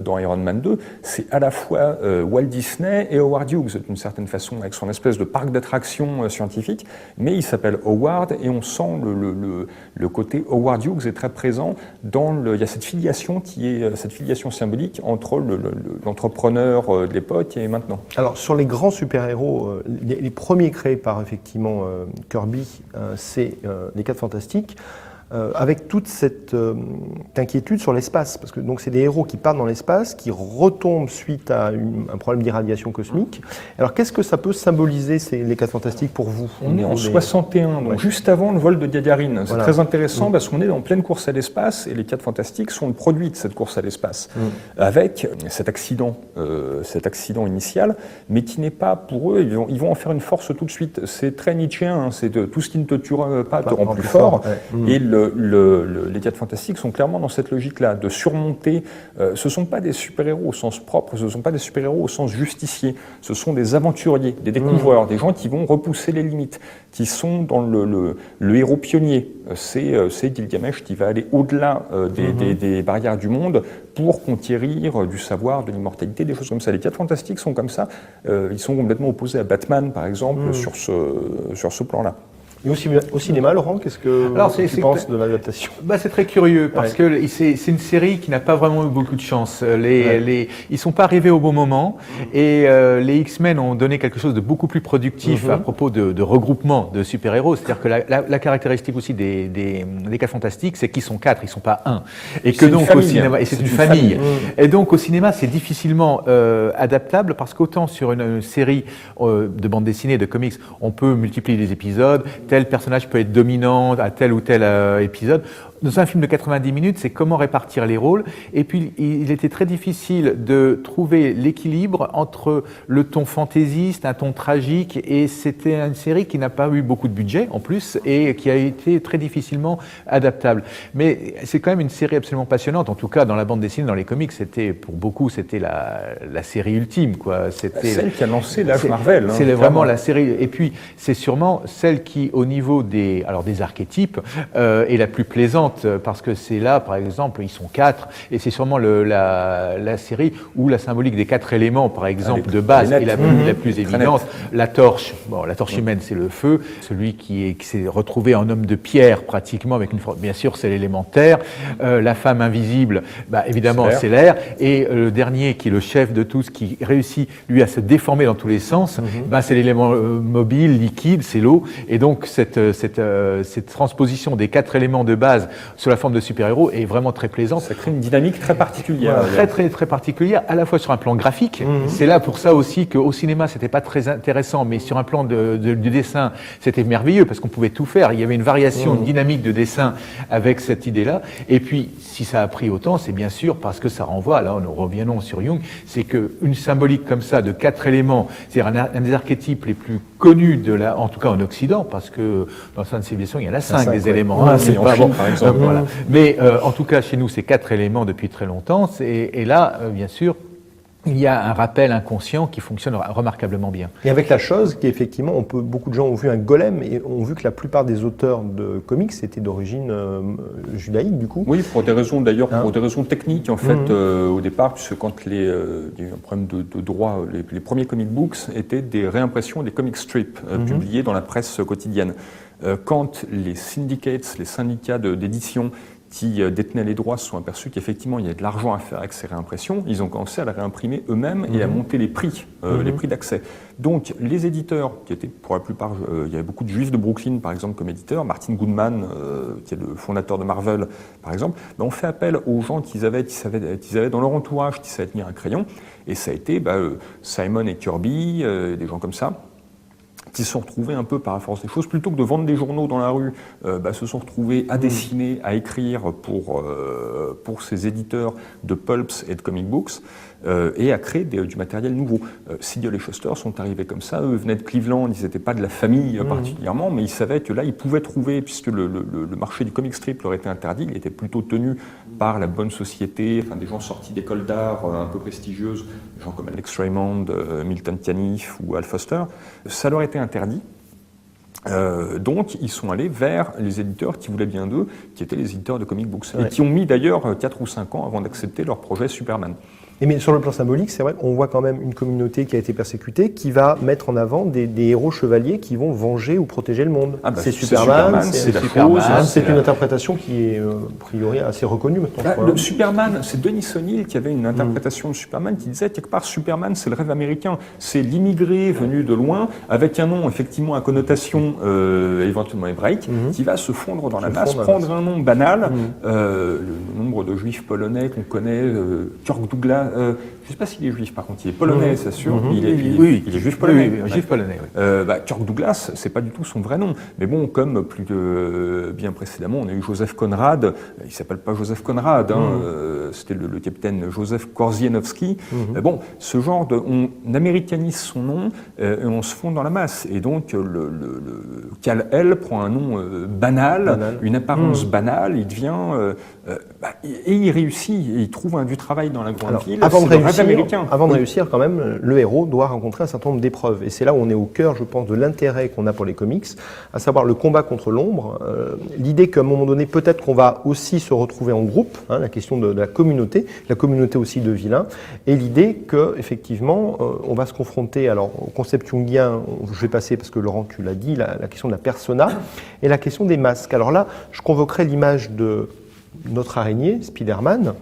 dans Iron Man 2, c'est à la fois Walt Disney et Howard Hughes, d'une certaine façon, avec son espèce de parc d'attractions scientifiques, mais il s'appelle Howard et on sent le côté Howard Hughes est très présent il y a cette filiation cette filiation symbolique entre l'entrepreneur de l'époque et maintenant. Alors sur les grands super-héros, les premiers créés par effectivement Kirby, c'est les 4 Fantastiques. Avec toute cette inquiétude sur l'espace, parce que donc c'est des héros qui partent dans l'espace, qui retombent suite à un problème d'irradiation cosmique. Alors qu'est-ce que ça peut symboliser les 4 Fantastiques pour vous? On est en 61, donc juste avant le vol de Gagarine. C'est très intéressant parce qu'on est en pleine course à l'espace et les 4 Fantastiques sont le produit de cette course à l'espace, avec cet accident initial, mais qui n'est pas pour eux, ils vont en faire une force tout de suite. C'est très nietzschéen, c'est tout ce qui ne te tuera pas te rend plus fort. Et les 4 Fantastiques sont clairement dans cette logique-là, de surmonter. Ce ne sont pas des super-héros au sens propre, ce ne sont pas des super-héros au sens justicier, ce sont des aventuriers, des découvreurs, des gens qui vont repousser les limites, qui sont dans le héros pionnier. C'est Gilgamesh qui va aller au-delà des barrières du monde pour conquérir du savoir, de l'immortalité, des choses comme ça. Les 4 Fantastiques sont comme ça, ils sont complètement opposés à Batman, par exemple, sur ce plan-là. Et au cinéma, Laurent, qu'est-ce que tu penses de l'adaptation? C'est très curieux, parce que c'est une série qui n'a pas vraiment eu beaucoup de chance. Ils ne sont pas arrivés au bon moment, et les X-Men ont donné quelque chose de beaucoup plus productif à propos de regroupement de super-héros. C'est-à-dire que la caractéristique aussi des 4 Fantastiques, c'est qu'ils sont 4, ils ne sont pas 1. Et que donc au cinéma, et c'est une famille. Et donc au cinéma, c'est difficilement adaptable, parce qu'autant sur une série de bande dessinée, de comics, on peut multiplier les épisodes, tel personnage peut être dominant à tel ou tel épisode. dans un film de 90 minutes, c'est comment répartir les rôles. Et puis, il était très difficile de trouver l'équilibre entre le ton fantaisiste, un ton tragique, et c'était une série qui n'a pas eu beaucoup de budget en plus et qui a été très difficilement adaptable. Mais c'est quand même une série absolument passionnante. En tout cas, dans la bande dessinée, dans les comics, c'était pour beaucoup, c'était la série ultime, quoi. C'était celle qui a lancé l'âge Marvel. C'est vraiment la série. Et puis, c'est sûrement celle qui, au niveau des archétypes, est la plus plaisante, parce que c'est là, par exemple, ils sont 4, et c'est sûrement la série où la symbolique des 4 éléments, par exemple, de base, est la plus évidente. La torche humaine, c'est le feu. Celui qui s'est retrouvé en homme de pierre, pratiquement, avec une forme, bien sûr, c'est l'élémentaire. La femme invisible, évidemment, c'est l'air. Et le dernier, qui est le chef de tous, qui réussit, lui, à se déformer dans tous les sens, c'est l'élément mobile, liquide, c'est l'eau. Et donc, cette transposition des 4 éléments de base sous la forme de super-héros est vraiment très plaisante. Ça crée une dynamique très particulière. Très, très, très particulière, à la fois sur un plan graphique. C'est là pour ça aussi qu'au cinéma, c'était pas très intéressant, mais sur un plan du dessin, c'était merveilleux, parce qu'on pouvait tout faire. Il y avait une variation, une dynamique de dessin avec cette idée-là. Et puis, si ça a pris autant, c'est bien sûr parce que ça renvoie, là, nous revenons sur Jung, c'est qu'une symbolique comme ça, de 4 éléments, c'est-à-dire un des archétypes les plus connus en tout cas en Occident, parce que dans certaines civilisations, il y en a 5 des éléments. C'est pas bon, par exemple. Voilà. Mais en tout cas, chez nous, c'est 4 éléments depuis très longtemps. Et là, bien sûr, il y a un rappel inconscient qui fonctionne remarquablement bien. Et avec la chose qui, effectivement, beaucoup de gens ont vu un golem et ont vu que la plupart des auteurs de comics étaient d'origine judaïque, du coup. Oui, pour des raisons d'ailleurs, pour des raisons techniques, en fait, au départ, puisque quand il y a eu un problème de droit, les premiers comic books étaient des réimpressions des comic strips publiés dans la presse quotidienne. Quand les syndicates, les syndicats d'édition qui détenaient les droits se sont aperçus qu'effectivement il y avait de l'argent à faire avec ces réimpressions, ils ont commencé à les réimprimer eux-mêmes et à monter les prix d'accès. Donc les éditeurs, qui étaient pour la plupart, il y avait beaucoup de juifs de Brooklyn par exemple comme éditeurs, Martin Goodman, qui est le fondateur de Marvel par exemple, ont fait appel aux gens qu'ils avaient dans leur entourage qui savaient tenir un crayon, et ça a été Simon et Kirby, des gens comme ça, qui se sont retrouvés un peu par la force des choses, plutôt que de vendre des journaux dans la rue, se sont retrouvés à dessiner, à écrire pour ces éditeurs de pulps et de comic books, et à créer du matériel nouveau. Siegel et Shuster sont arrivés comme ça, eux venaient de Cleveland, ils n'étaient pas de la famille particulièrement, mais ils savaient que là ils pouvaient trouver, puisque le marché du comic strip leur était interdit, il était plutôt tenu par la bonne société, enfin, des gens sortis d'écoles d'art un peu prestigieuses, des gens comme Alex Raymond, Milton Caniff ou Al Foster, ça leur était interdit. Donc ils sont allés vers les éditeurs qui voulaient bien d'eux, qui étaient les éditeurs de comic books, et qui ont mis d'ailleurs 4 ou 5 ans avant d'accepter leur projet Superman. Mais sur le plan symbolique, c'est vrai, on voit quand même une communauté qui a été persécutée, qui va mettre en avant des héros chevaliers qui vont venger ou protéger le monde. C'est Superman, c'est la Superman, chose. C'est une interprétation qui est, a priori, assez reconnue maintenant. Le Superman, c'est Denis O'Neill qui avait une interprétation de Superman qui disait quelque part Superman, c'est le rêve américain, c'est l'immigré venu de loin, avec un nom effectivement à connotation éventuellement hébraïque, qui va se fondre dans la masse, prendre un nom banal, le nombre de juifs polonais qu'on connaît, Kirk Douglas. Je ne sais pas s'il est juif, par contre, il est polonais, c'est sûr. Il est juif polonais. Oui, juif polonais. Oui. Kirk Douglas, c'est pas du tout son vrai nom. Mais bon, comme bien précédemment, on a eu Joseph Conrad. Il s'appelle pas Joseph Conrad. C'était le capitaine Joseph Korzienowski. Bon, ce genre on américanise son nom et on se fond dans la masse. Et donc, Kal-El prend un nom banal, une apparence banale. Il devient et il réussit. Et il trouve du travail dans la grande ville. Avant de réussir, quand même, le héros doit rencontrer un certain nombre d'épreuves. Et c'est là où on est au cœur, je pense, de l'intérêt qu'on a pour les comics, à savoir le combat contre l'ombre, l'idée qu'à un moment donné, peut-être qu'on va aussi se retrouver en groupe, la question de la communauté aussi de vilains, et l'idée qu'effectivement, on va se confronter au concept jungien, je vais passer parce que Laurent, tu l'as dit, la question de la persona, et la question des masques. Alors là, je convoquerai l'image de notre araignée, Spider-Man,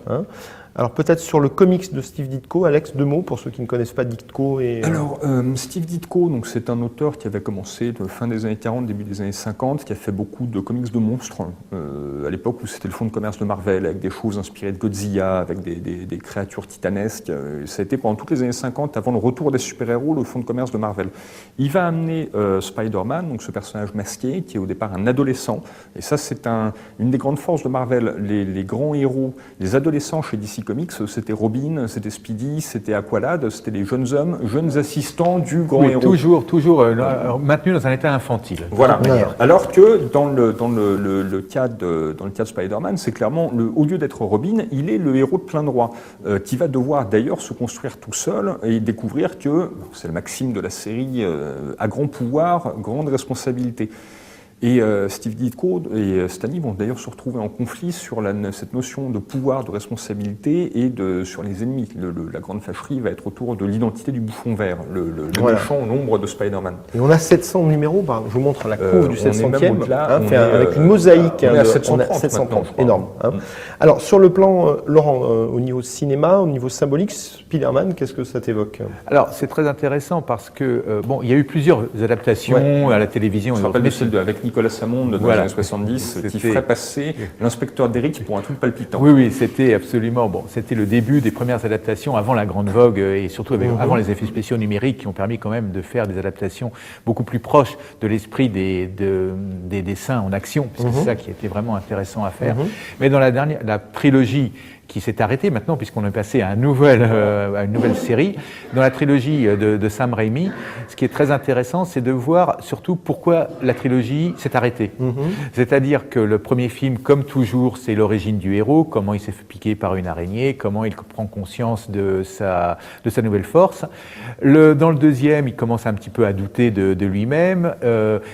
Alors peut-être sur le comics de Steve Ditko, Alex, 2 mots pour ceux qui ne connaissent pas Ditko. Alors Steve Ditko, donc, c'est un auteur qui avait commencé de fin des années 40, début des années 50, qui a fait beaucoup de comics de monstres, à l'époque où c'était le fonds de commerce de Marvel, avec des choses inspirées de Godzilla, avec des créatures titanesques. Ça a été pendant toutes les années 50, avant le retour des super-héros, le fonds de commerce de Marvel. Il va amener Spider-Man, donc ce personnage masqué, qui est au départ un adolescent, et ça c'est une des grandes forces de Marvel, les grands héros, les adolescents chez DC Comics, c'était Robin, c'était Speedy, c'était Aqualad, c'était les jeunes hommes, jeunes assistants du grand héros. Toujours maintenu dans un état infantile. Voilà. Alors que dans le cas de Spider-Man, c'est clairement, au lieu d'être Robin, il est le héros de plein droit, qui va devoir d'ailleurs se construire tout seul et découvrir que, c'est la maxime de la série, à grand pouvoir, grande responsabilité. Et Steve Ditko et Stan Lee vont d'ailleurs se retrouver en conflit sur cette notion de pouvoir, de responsabilité et sur les ennemis. La grande fâcherie va être autour de l'identité du bouffon vert, le méchant au nombre de Spider-Man. Et on a 700 numéros, je vous montre la couve du 700e, avec une on mosaïque. est à 730 730, maintenant, énorme. Alors sur le plan, Laurent, au niveau cinéma, au niveau symbolique, Spider-Man, qu'est-ce que ça t'évoque? Alors c'est très intéressant parce que, il y a eu plusieurs adaptations à la télévision. Je me rappelle de celle avec Nicolas Samond dans les années 70 qui ferait passer l'inspecteur Derrick pour un truc palpitant. Oui, c'était absolument c'était le début des premières adaptations avant la grande vogue et surtout avant les effets spéciaux numériques qui ont permis quand même de faire des adaptations beaucoup plus proches de l'esprit des dessins en action, parce que c'est ça qui était vraiment intéressant à faire. Mais dans la trilogie qui s'est arrêtée maintenant, puisqu'on est passé à une nouvelle série. Dans la trilogie de Sam Raimi, ce qui est très intéressant, c'est de voir surtout pourquoi la trilogie s'est arrêtée. C'est-à-dire que le premier film, comme toujours, c'est l'origine du héros, comment il s'est fait piquer par une araignée, comment il prend conscience de sa nouvelle force. Dans le deuxième, il commence un petit peu à douter de lui-même.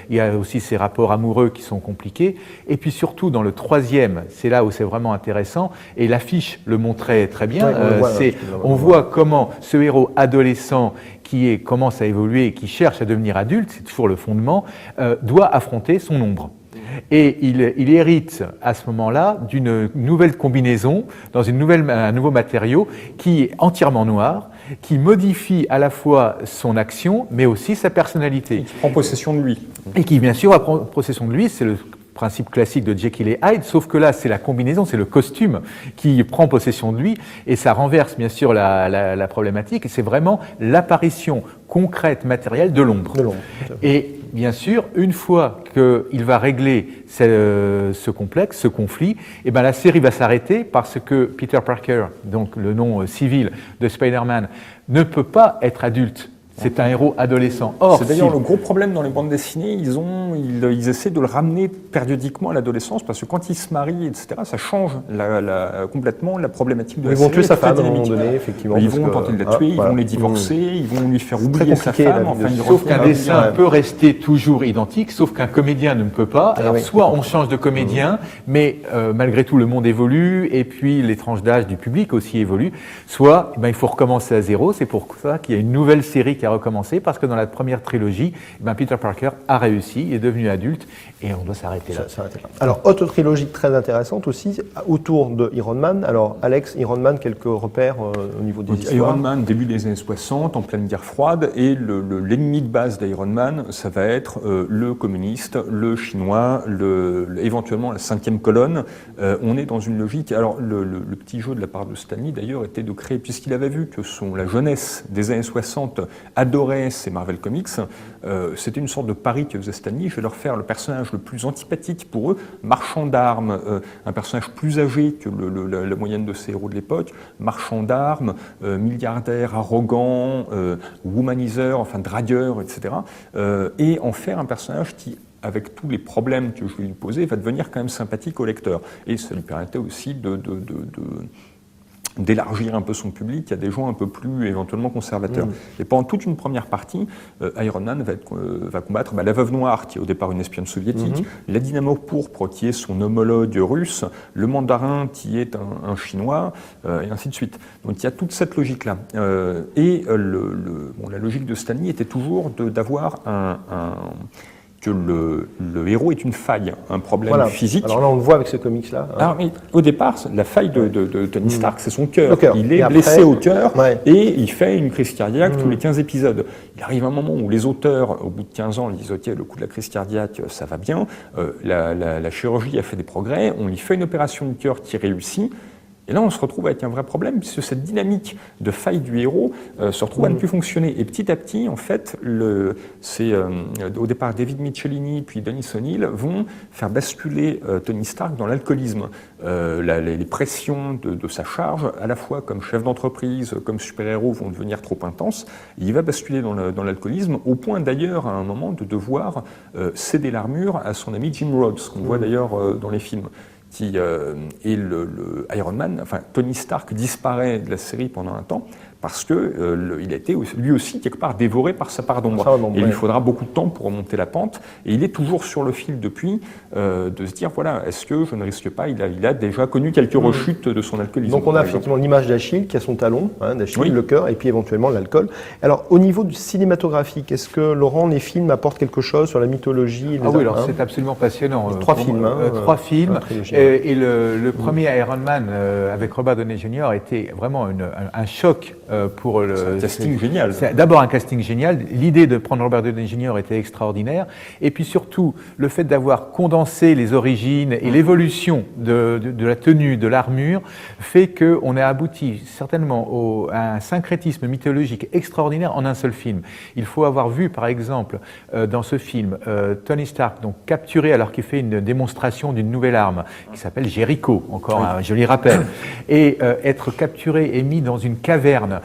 Il y a aussi ses rapports amoureux qui sont compliqués. Et puis surtout, dans le troisième, c'est là où c'est vraiment intéressant, et l'affiche le montrait très bien. On voit comment ce héros adolescent qui commence à évoluer et qui cherche à devenir adulte, c'est toujours le fondement, doit affronter son ombre. Et il hérite à ce moment-là d'une nouvelle combinaison, dans un nouveau matériau qui est entièrement noir, qui modifie à la fois son action, mais aussi sa personnalité. Et qui prend possession de lui. Et qui, bien sûr, prend possession de lui, c'est le principe classique de Jekyll et Hyde, sauf que là, c'est la combinaison, c'est le costume qui prend possession de lui, et ça renverse bien sûr la problématique, et c'est vraiment l'apparition concrète, matérielle de l'ombre. Et bien sûr, une fois qu'il va régler ce complexe, ce conflit, et la série va s'arrêter parce que Peter Parker, donc le nom civil de Spider-Man, ne peut pas être adulte. C'est un héros adolescent. Or, c'est d'ailleurs le gros problème dans les bandes dessinées, ils essaient de le ramener périodiquement à l'adolescence, parce que quand il se marie, etc., ça change complètement la problématique de la série. Ils vont tuer sa femme à un moment donné, effectivement. Ils vont tenter de la tuer, ils vont les divorcer, ils vont lui faire oublier sa femme. Sauf qu'un dessin peut rester toujours identique, sauf qu'un comédien ne peut pas. Alors, soit on change de comédien, mais malgré tout, le monde évolue, et puis les tranches d'âge du public aussi évoluent. Soit il faut recommencer à zéro. C'est pour ça qu'il y a une nouvelle série qui a recommencé, parce que dans la première trilogie, Peter Parker a réussi, il est devenu adulte, et on doit s'arrêter là. Alors, autre trilogie très intéressante aussi, autour de Iron Man. Alors, Alex, Iron Man, quelques repères au niveau des histoires. Iron Man, début des années 60, en pleine guerre froide, et l'ennemi de base d'Iron Man, ça va être le communiste, le chinois, éventuellement la cinquième colonne. On est dans une logique. Alors, le petit jeu de la part de Stan Lee, d'ailleurs, était de créer, puisqu'il avait vu que la jeunesse des années 60 adorait ces Marvel Comics, c'était une sorte de pari que faisait Stan Lee. Je vais leur faire le personnage le plus antipathique pour eux, marchand d'armes, un personnage plus âgé que la moyenne de ces héros de l'époque, marchand d'armes, milliardaire, arrogant, womanizer, enfin dragueur, etc. Et en faire un personnage qui, avec tous les problèmes que je vais lui poser, va devenir quand même sympathique au lecteur. Et ça lui permettait aussi d'élargir un peu son public à des gens un peu plus éventuellement conservateurs. Et pendant toute une première partie, Iron Man va combattre la Veuve Noire, qui est au départ une espionne soviétique, la Dynamo Pourpre, qui est son homologue russe, le Mandarin, qui est un Chinois, et ainsi de suite. Donc il y a toute cette logique-là. La logique de Stan Lee était toujours d'avoir que le héros est une faille, un problème Voilà. physique. Alors là, on le voit avec ce comics-là. Hein. Alors, mais au départ, la faille de Tony Stark, c'est son cœur. Le cœur. Il est Et après, blessé au cœur ouais. et il fait une crise cardiaque tous les 15 épisodes. Il arrive un moment où les auteurs, au bout de 15 ans, disent « Ok, le coup de la crise cardiaque, ça va bien. La chirurgie a fait des progrès. On lui fait une opération du cœur qui réussit. » Et là, on se retrouve avec un vrai problème, puisque cette dynamique de faille du héros se retrouve à ne plus fonctionner. Et petit à petit, en fait, au départ, David Michelinie puis Dennis O'Neil vont faire basculer Tony Stark dans l'alcoolisme. Les pressions de sa charge, à la fois comme chef d'entreprise, comme super-héros, vont devenir trop intenses. Et il va basculer dans l'alcoolisme, au point d'ailleurs, à un moment, de devoir céder l'armure à son ami Jim Rhodes, qu'on voit d'ailleurs dans les films. Qui est le Iron Man, enfin Tony Stark disparaît de la série pendant un temps parce que il a été lui aussi quelque part dévoré par sa part d'ombre. Et il lui faudra beaucoup de temps pour remonter la pente. Et il est toujours sur le fil depuis de se dire voilà, est-ce que je ne risque pas, il a déjà connu quelques rechutes de son alcoolisme. Donc on a effectivement l'image d'Achille qui a son talon, hein, d'Achille, Oui. le cœur, et puis éventuellement l'alcool. Alors au niveau du cinématographique, est-ce que Laurent, les films apportent quelque chose sur la mythologie Ah oui, alors c'est absolument passionnant. Trois films. Trois films. Trilogie, Et le premier Iron Man avec Robert Downey Jr. était vraiment un choc pour le. C'est un casting génial. C'est d'abord un casting génial. L'idée de prendre Robert Downey Jr. était extraordinaire. Et puis surtout, le fait d'avoir condensé les origines et l'évolution de la tenue, de l'armure, fait qu'on a abouti certainement à un syncrétisme mythologique extraordinaire en un seul film. Il faut avoir vu, par exemple, dans ce film, Tony Stark donc capturé alors qu'il fait une démonstration d'une nouvelle arme qui s'appelle Jericho, encore un joli rappel, et être capturé et mis dans une caverne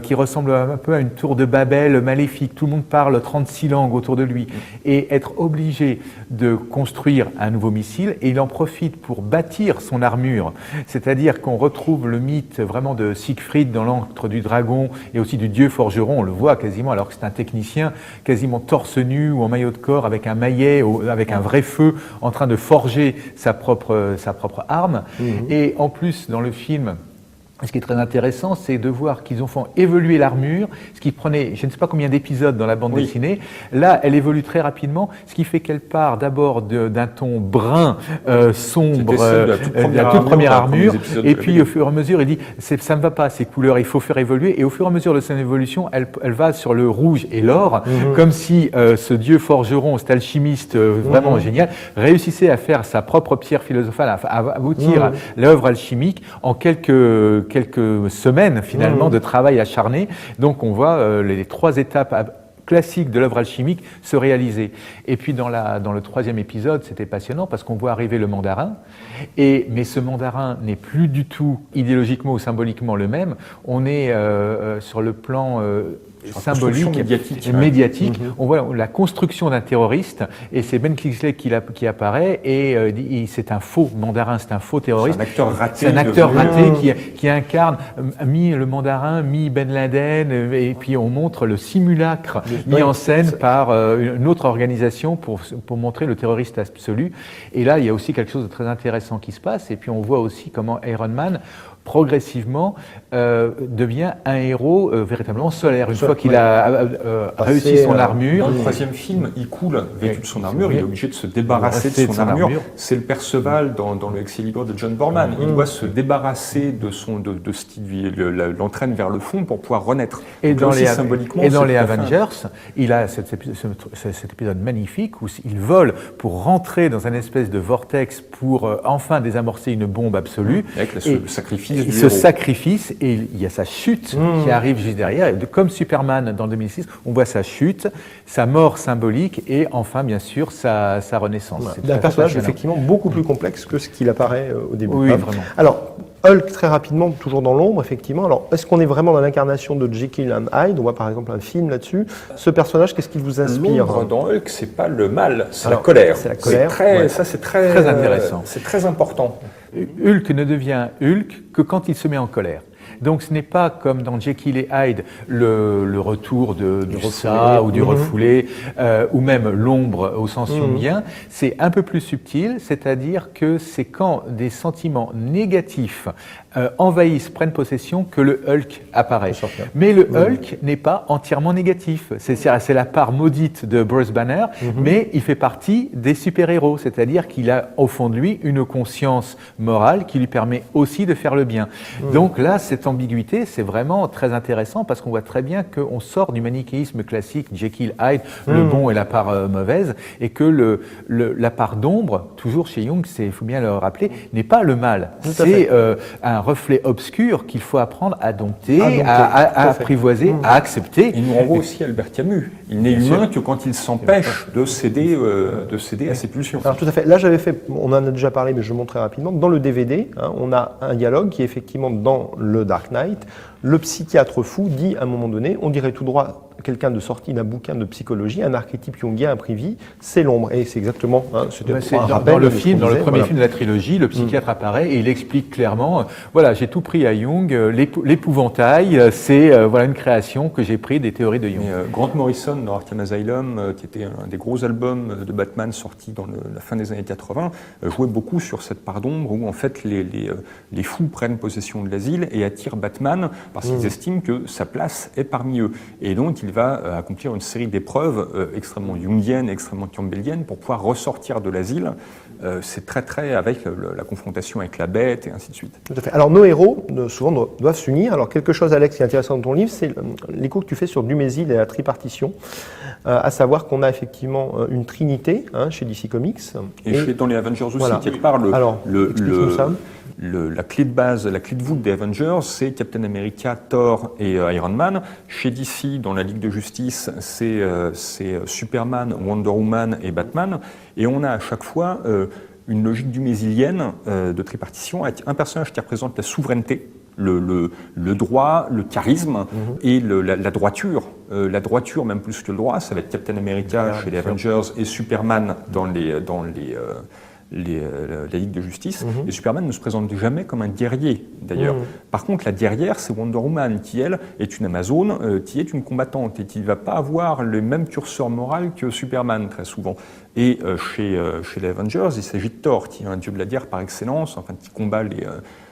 qui ressemble un peu à une tour de Babel maléfique. Tout le monde parle 36 langues autour de lui. Et être obligé de construire un nouveau missile, et il en profite pour bâtir son armure. C'est-à-dire qu'on retrouve le mythe vraiment de Siegfried dans l'Ancre du Dragon, et aussi du dieu forgeron, on le voit quasiment, alors que c'est un technicien, quasiment torse nu ou en maillot de corps, avec un maillet, avec un vrai feu, en train de forger sa propre arme. Et en plus, dans le film, ce qui est très intéressant, c'est de voir qu'ils ont fait évoluer l'armure, ce qui prenait je ne sais pas combien d'épisodes dans la bande dessinée. Là, elle évolue très rapidement, ce qui fait qu'elle part d'abord d'un ton brun, sombre, la toute première armure, et puis au fur et à mesure, il dit ça ne va pas ces couleurs, il faut faire évoluer, et au fur et à mesure de son évolution, elle va sur le rouge et l'or, comme si ce dieu forgeron, cet alchimiste vraiment génial, réussissait à faire sa propre pierre philosophale, à aboutir à l'œuvre alchimique en quelques semaines finalement de travail acharné. Donc on voit les trois étapes classiques de l'œuvre alchimique se réaliser. Et puis dans le troisième épisode, c'était passionnant parce qu'on voit arriver le mandarin, mais ce mandarin n'est plus du tout idéologiquement ou symboliquement le même. On est sur le plan symbolique, médiatique. On voit la construction d'un terroriste, et c'est Ben Kingsley qui apparaît, et c'est un faux mandarin, c'est un faux terroriste. C'est un acteur raté. Qui incarne mi le mandarin, mi Ben Laden, et puis on montre le simulacre mis en scène par une autre organisation pour montrer le terroriste absolu. Et là, il y a aussi quelque chose de très intéressant qui se passe, et puis on voit aussi comment Iron Man progressivement devient un héros véritablement solaire. Une fois qu'il a réussi son armure. Dans le troisième film, il coule vêtu de son armure, il est obligé de se débarrasser de son armure. C'est le Perceval dans le Excalibur de John Borman. Il doit se débarrépisode de ce qui l'entraîne vers le fond pour pouvoir renaître. Et dans les Avengers, il a cet épisode magnifique où il vole pour rentrer dans un espèce de vortex pour enfin désamorcer une bombe absolue. Avec le sacrifice. Il se sacrifice, et il y a sa chute qui arrive juste derrière. Et comme Superman dans 2006, on voit sa chute, sa mort symbolique, et enfin, bien sûr, sa renaissance. C'est un personnage effectivement beaucoup plus complexe que ce qu'il apparaît au début. Oui, vraiment. Alors, Hulk, très rapidement, toujours dans l'ombre, effectivement. Alors, est-ce qu'on est vraiment dans l'incarnation de Jekyll and Hyde? On voit par exemple un film là-dessus. Ce personnage, qu'est-ce qu'il vous inspire? L'ombre dans Hulk, c'est pas le mal, c'est la colère. C'est la colère. Ça, c'est très intéressant. C'est très important. Hulk ne devient Hulk que quand il se met en colère. Donc ce n'est pas comme dans Jekyll et Hyde le retour du ça ou du refoulé, ou même l'ombre au sens jungien. C'est un peu plus subtil, c'est-à-dire que c'est quand des sentiments négatifs envahissent, prennent possession, que le Hulk apparaît. Mais le Hulk n'est pas entièrement négatif. C'est la part maudite de Bruce Banner, mais il fait partie des super-héros, c'est-à-dire qu'il a au fond de lui une conscience morale qui lui permet aussi de faire le bien. Donc là, cette ambiguïté, c'est vraiment très intéressant parce qu'on voit très bien qu'on sort du manichéisme classique, Jekyll, Hyde, le bon et la part mauvaise, et que la part d'ombre, toujours chez Jung, il faut bien le rappeler, n'est pas le mal. C'est un reflet obscur qu'il faut apprendre à dompter, à apprivoiser, à accepter. Il nous renvoie aussi à Albert Camus. Il n'est humain que quand il s'empêche de céder à ses pulsions. Alors tout à fait. Là, on en a déjà parlé, mais je montre très rapidement. Dans le DVD, on a un dialogue qui est effectivement dans le Dark Knight. Le psychiatre fou dit à un moment donné, on dirait tout droit quelqu'un de sorti d'un bouquin de psychologie, un archétype jungien imprévu, c'est l'ombre. Et c'est exactement. Dans le premier film de la trilogie, le psychiatre apparaît et il explique clairement, voilà, j'ai tout pris à Jung, l'épouvantail, c'est une création que j'ai pris des théories de Jung. Grant Morrison dans Arkham Asylum, qui était un des gros albums de Batman sortis dans la fin des années 80, jouait beaucoup sur cette part d'ombre où en fait les fous prennent possession de l'asile et attirent Batman parce qu'ils estiment que sa place est parmi eux. Et donc il va accomplir une série d'épreuves extrêmement jungiennes, extrêmement campbelliennes pour pouvoir ressortir de l'asile. C'est très avec la confrontation avec la bête et ainsi de suite. Tout à fait. Alors nos héros, souvent, doivent s'unir. Alors quelque chose, Alex, qui est intéressant dans ton livre, c'est l'écho que tu fais sur Dumézil et la tripartition, à savoir qu'on a effectivement une trinité chez DC Comics. Et dans les Avengers aussi, quelque part, la clé de base, la clé de voûte des Avengers, c'est Captain America, Thor et Iron Man. Chez DC, dans la Ligue de Justice, c'est Superman, Wonder Woman et Batman. Et on a à chaque fois une logique dumésilienne de tripartition avec un personnage qui représente la souveraineté, le droit, le charisme et la droiture. La droiture, même plus que le droit, ça va être Captain America chez les Avengers et Superman dans la Ligue de Justice, et Superman ne se présente jamais comme un guerrier, d'ailleurs. Par contre, la guerrière, c'est Wonder Woman, qui, elle, est une Amazone, qui est une combattante, et qui ne va pas avoir le même curseur moral que Superman, très souvent. Et chez les Avengers, il s'agit de Thor, qui est un dieu de la guerre par excellence, enfin, qui combat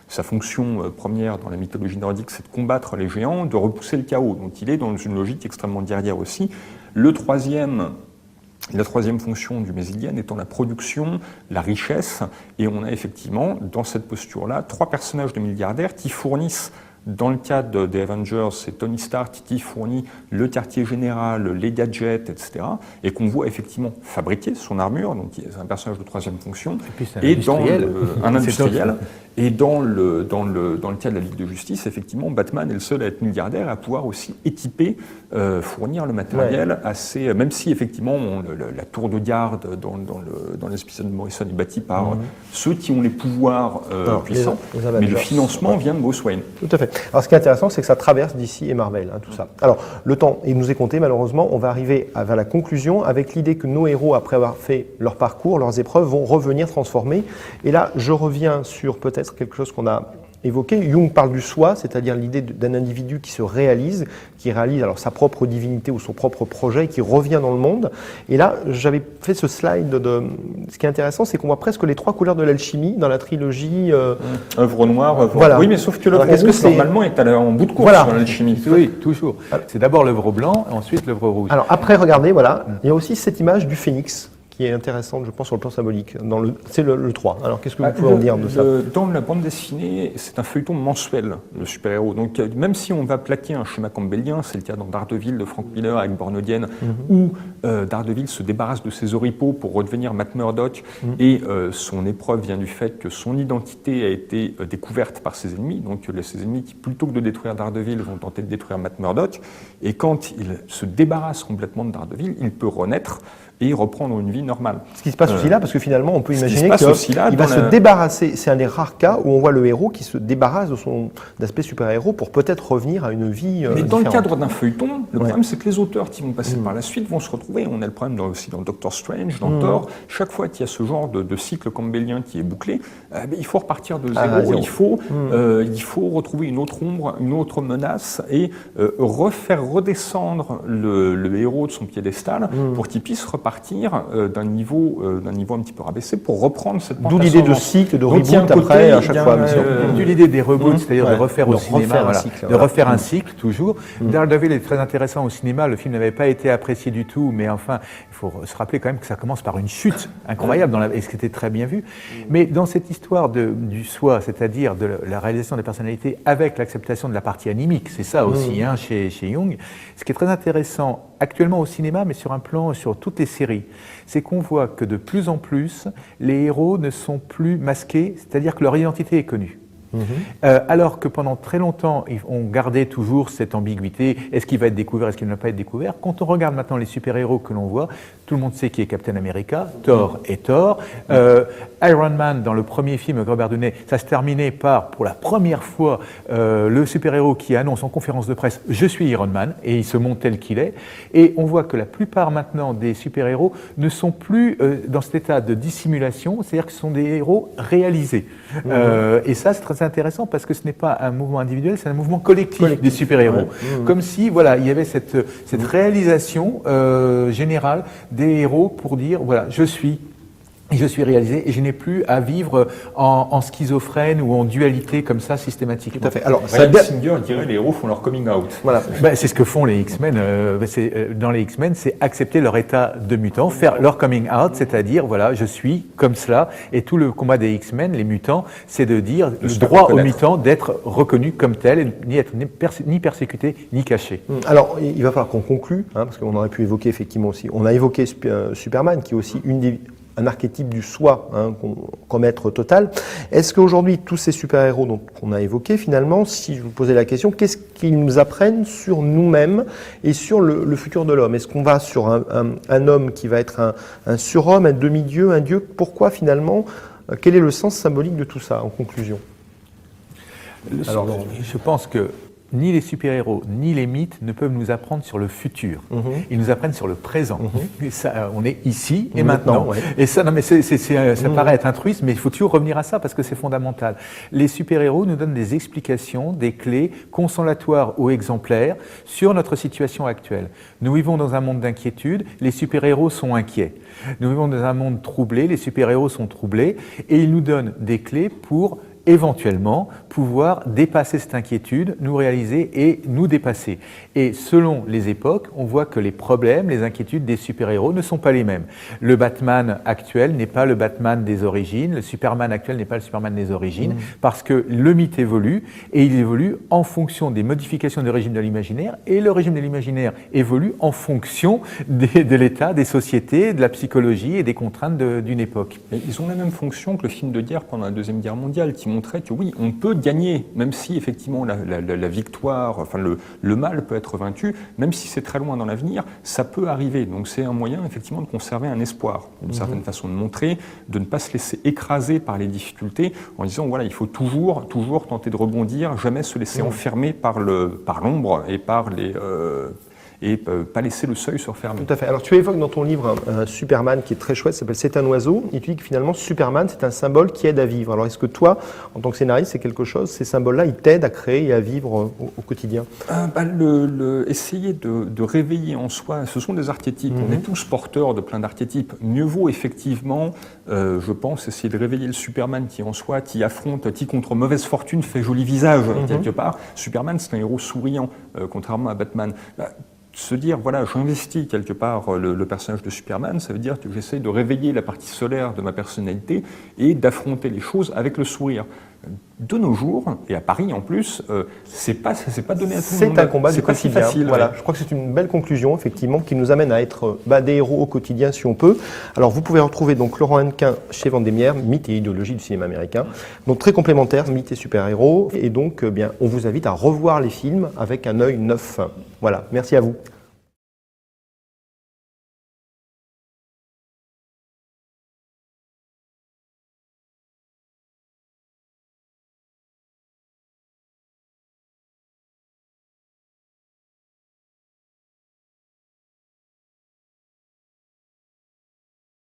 sa fonction première dans la mythologie nordique, c'est de combattre les géants, de repousser le chaos. Donc il est dans une logique extrêmement guerrière aussi. La troisième fonction du mésilienne étant la production, la richesse, et on a effectivement, dans cette posture-là, 3 personnages de milliardaires qui fournissent, dans le cadre des Avengers, c'est Tony Stark qui fournit le quartier général, les gadgets, etc., et qu'on voit effectivement fabriquer son armure, donc c'est un personnage de troisième fonction, et dans un industriel. Et dans le cas de la Ligue de Justice, effectivement, Batman est le seul à être milliardaire et à pouvoir aussi équiper, fournir le matériel assez... Même si, effectivement, la tour de garde dans l'épisode de Morrison est bâtie par ceux qui ont les pouvoirs puissants, mais le financement vient de Bruce Wayne. Tout à fait. Alors, ce qui est intéressant, c'est que ça traverse DC et Marvel, tout ça. Alors, le temps, il nous est compté, malheureusement. On va arriver vers la conclusion avec l'idée que nos héros, après avoir fait leur parcours, leurs épreuves, vont revenir transformés. Et là, je reviens sur peut-être quelque chose qu'on a évoqué. Jung parle du soi, c'est-à-dire l'idée d'un individu qui se réalise, qui réalise alors sa propre divinité ou son propre projet, qui revient dans le monde. Et là, j'avais fait ce slide ce qui est intéressant, c'est qu'on voit presque les 3 couleurs de l'alchimie dans la trilogie. Œuvre noire, œuvre... Voilà. Oui, mais sauf que l'œuvre rouge, normalement, est en bout de course dans l'alchimie. Oui, toujours. C'est d'abord l'œuvre blanc, ensuite l'œuvre rouge. Alors après, regardez, voilà, il y a aussi cette image du phénix, qui est intéressante, je pense, sur le plan symbolique. C'est le 3. Alors, qu'est-ce que vous pouvez en dire de ça ? Dans la bande dessinée, c'est un feuilleton mensuel, le super-héros. Donc, même si on va plaquer un schéma campbellien, c'est le cas dans Daredevil de Frank Miller avec Born-Again, où Daredevil se débarrasse de ses oripeaux pour redevenir Matt Murdock, et son épreuve vient du fait que son identité a été découverte par ses ennemis. Donc, ses ennemis qui, plutôt que de détruire Daredevil, vont tenter de détruire Matt Murdock. Et quand il se débarrasse complètement de Daredevil, il peut renaître. et reprendre une vie normale. Ce qui se passe aussi là, parce que finalement, on peut imaginer qu'il va se débarrasser, c'est un des rares cas où on voit le héros qui se débarrasse de son aspect super-héros pour peut-être revenir à une vie Mais dans différente. le cadre d'un feuilleton, le problème c'est que les auteurs qui vont passer par la suite vont se retrouver, on a le problème aussi dans Doctor Strange, dans Thor, chaque fois qu'il y a ce genre de cycle campbellien qui est bouclé, il faut repartir de zéro, il faut retrouver une autre ombre, une autre menace et refaire redescendre le héros de son piédestal pour qu'il puisse repartir d'un niveau un petit peu rabaissé pour reprendre cette pente. D'où l'idée de cycle, de reboot après à chaque fois. D'où l'idée des reboots, c'est-à-dire de refaire au cinéma, de refaire un cycle toujours. Daredevil est très intéressant au cinéma, le film n'avait pas été apprécié du tout, mais enfin, il faut se rappeler quand même que ça commence par une chute incroyable, et ce qui était très bien vu. Mais dans cette histoire du soi, c'est-à-dire de la réalisation des personnalités avec l'acceptation de la partie animique, c'est ça aussi chez Jung, ce qui est très intéressant actuellement au cinéma, mais sur un plan sur toutes les séries, c'est qu'on voit que de plus en plus, les héros ne sont plus masqués, c'est-à-dire que leur identité est connue. Alors que pendant très longtemps, on gardait toujours cette ambiguïté, est-ce qu'il va être découvert, est-ce qu'il ne va pas être découvert. Quand on regarde maintenant les super-héros que l'on voit, tout le monde sait qui est Captain America, Thor est Thor, Iron Man dans le premier film avec Robert Downey, ça se terminait par, pour la première fois, le super-héros qui annonce en conférence de presse « Je suis Iron Man » et il se montre tel qu'il est. Et on voit que la plupart maintenant des super-héros ne sont plus dans cet état de dissimulation, c'est-à-dire que ce sont des héros réalisés. Et ça, c'est très intéressant parce que ce n'est pas un mouvement individuel, c'est un mouvement collectif des super-héros. Comme si, voilà, il y avait cette réalisation générale des héros pour dire, voilà, je suis réalisé et je n'ai plus à vivre en schizophrène ou en dualité comme ça systématiquement. Tout à fait. Alors, Singer dirait les héros font leur coming out. Voilà. C'est ce que font les X-Men. Dans les X-Men, c'est accepter leur état de mutant, faire leur coming out, c'est-à-dire, voilà, je suis comme cela. Et tout le combat des X-Men, les mutants, c'est de dire le droit aux mutants d'être reconnus comme tels, et ni être ni persécutés, ni cachés. Alors, il va falloir qu'on conclue, parce qu'on aurait pu évoquer effectivement aussi. On a évoqué Superman, qui est aussi un archétype du soi, comme être total. Est-ce qu'aujourd'hui, tous ces super-héros qu'on a évoqués, finalement, si je vous posais la question, qu'est-ce qu'ils nous apprennent sur nous-mêmes et sur le futur de l'homme? Est-ce qu'on va sur un homme qui va être un surhomme, un demi-dieu, un dieu? Pourquoi finalement? Quel est le sens symbolique de tout ça, en conclusion? Alors, je pense que ni les super-héros, ni les mythes ne peuvent nous apprendre sur le futur. Ils nous apprennent sur le présent. Et ça, on est ici et maintenant. Et ça, non, mais ça paraît être altruiste, mais il faut toujours revenir à ça parce que c'est fondamental. Les super-héros nous donnent des explications, des clés consolatoires ou exemplaires sur notre situation actuelle. Nous vivons dans un monde d'inquiétude, les super-héros sont inquiets. Nous vivons dans un monde troublé, les super-héros sont troublés, et ils nous donnent des clés pour éventuellement pouvoir dépasser cette inquiétude, nous réaliser et nous dépasser. Et selon les époques, on voit que les problèmes, les inquiétudes des super-héros ne sont pas les mêmes. Le Batman actuel n'est pas le Batman des origines, le Superman actuel n'est pas le Superman des origines, parce que le mythe évolue, et il évolue en fonction des modifications du régime de l'imaginaire, et le régime de l'imaginaire évolue en fonction de l'état, des sociétés, de la psychologie et des contraintes d'une époque. Mais ils ont la même fonction que le film de guerre pendant la Deuxième Guerre mondiale, qui montrait que oui, on peut gagner, même si effectivement la victoire, enfin le mal peut être vaincu, même si c'est très loin dans l'avenir, ça peut arriver. Donc c'est un moyen effectivement de conserver un espoir, une certaine façon de montrer, de ne pas se laisser écraser par les difficultés en disant voilà, il faut toujours tenter de rebondir, jamais se laisser enfermer par l'ombre et par les... et pas laisser le seuil se refermer. Tout à fait. Alors tu évoques dans ton livre un Superman qui est très chouette, s'appelle C'est un oiseau, et tu dis que finalement Superman c'est un symbole qui aide à vivre. Alors est-ce que toi, en tant que scénariste, c'est quelque chose, ces symboles-là, ils t'aident à créer et à vivre au quotidien? Essayer de réveiller en soi, ce sont des archétypes, on est tous porteurs de plein d'archétypes. Mieux vaut effectivement, je pense, essayer de réveiller le Superman qui en soi, qui affronte, qui contre mauvaise fortune fait joli visage quelque part. Superman c'est un héros souriant, contrairement à Batman. Se dire, voilà, j'investis quelque part le personnage de Superman, ça veut dire que j'essaie de réveiller la partie solaire de ma personnalité et d'affronter les choses avec le sourire. De nos jours, et à Paris en plus, c'est pas donné à tout le monde. C'est un combat du quotidien. Si facile, voilà, je crois que c'est une belle conclusion, effectivement, qui nous amène à être des héros au quotidien si on peut. Alors vous pouvez retrouver donc Laurent Hennequin chez Vendémiaire, Mythe et idéologie du cinéma américain. Donc très complémentaire, Mythe et super-héros. Et donc, on vous invite à revoir les films avec un œil neuf. Voilà, merci à vous.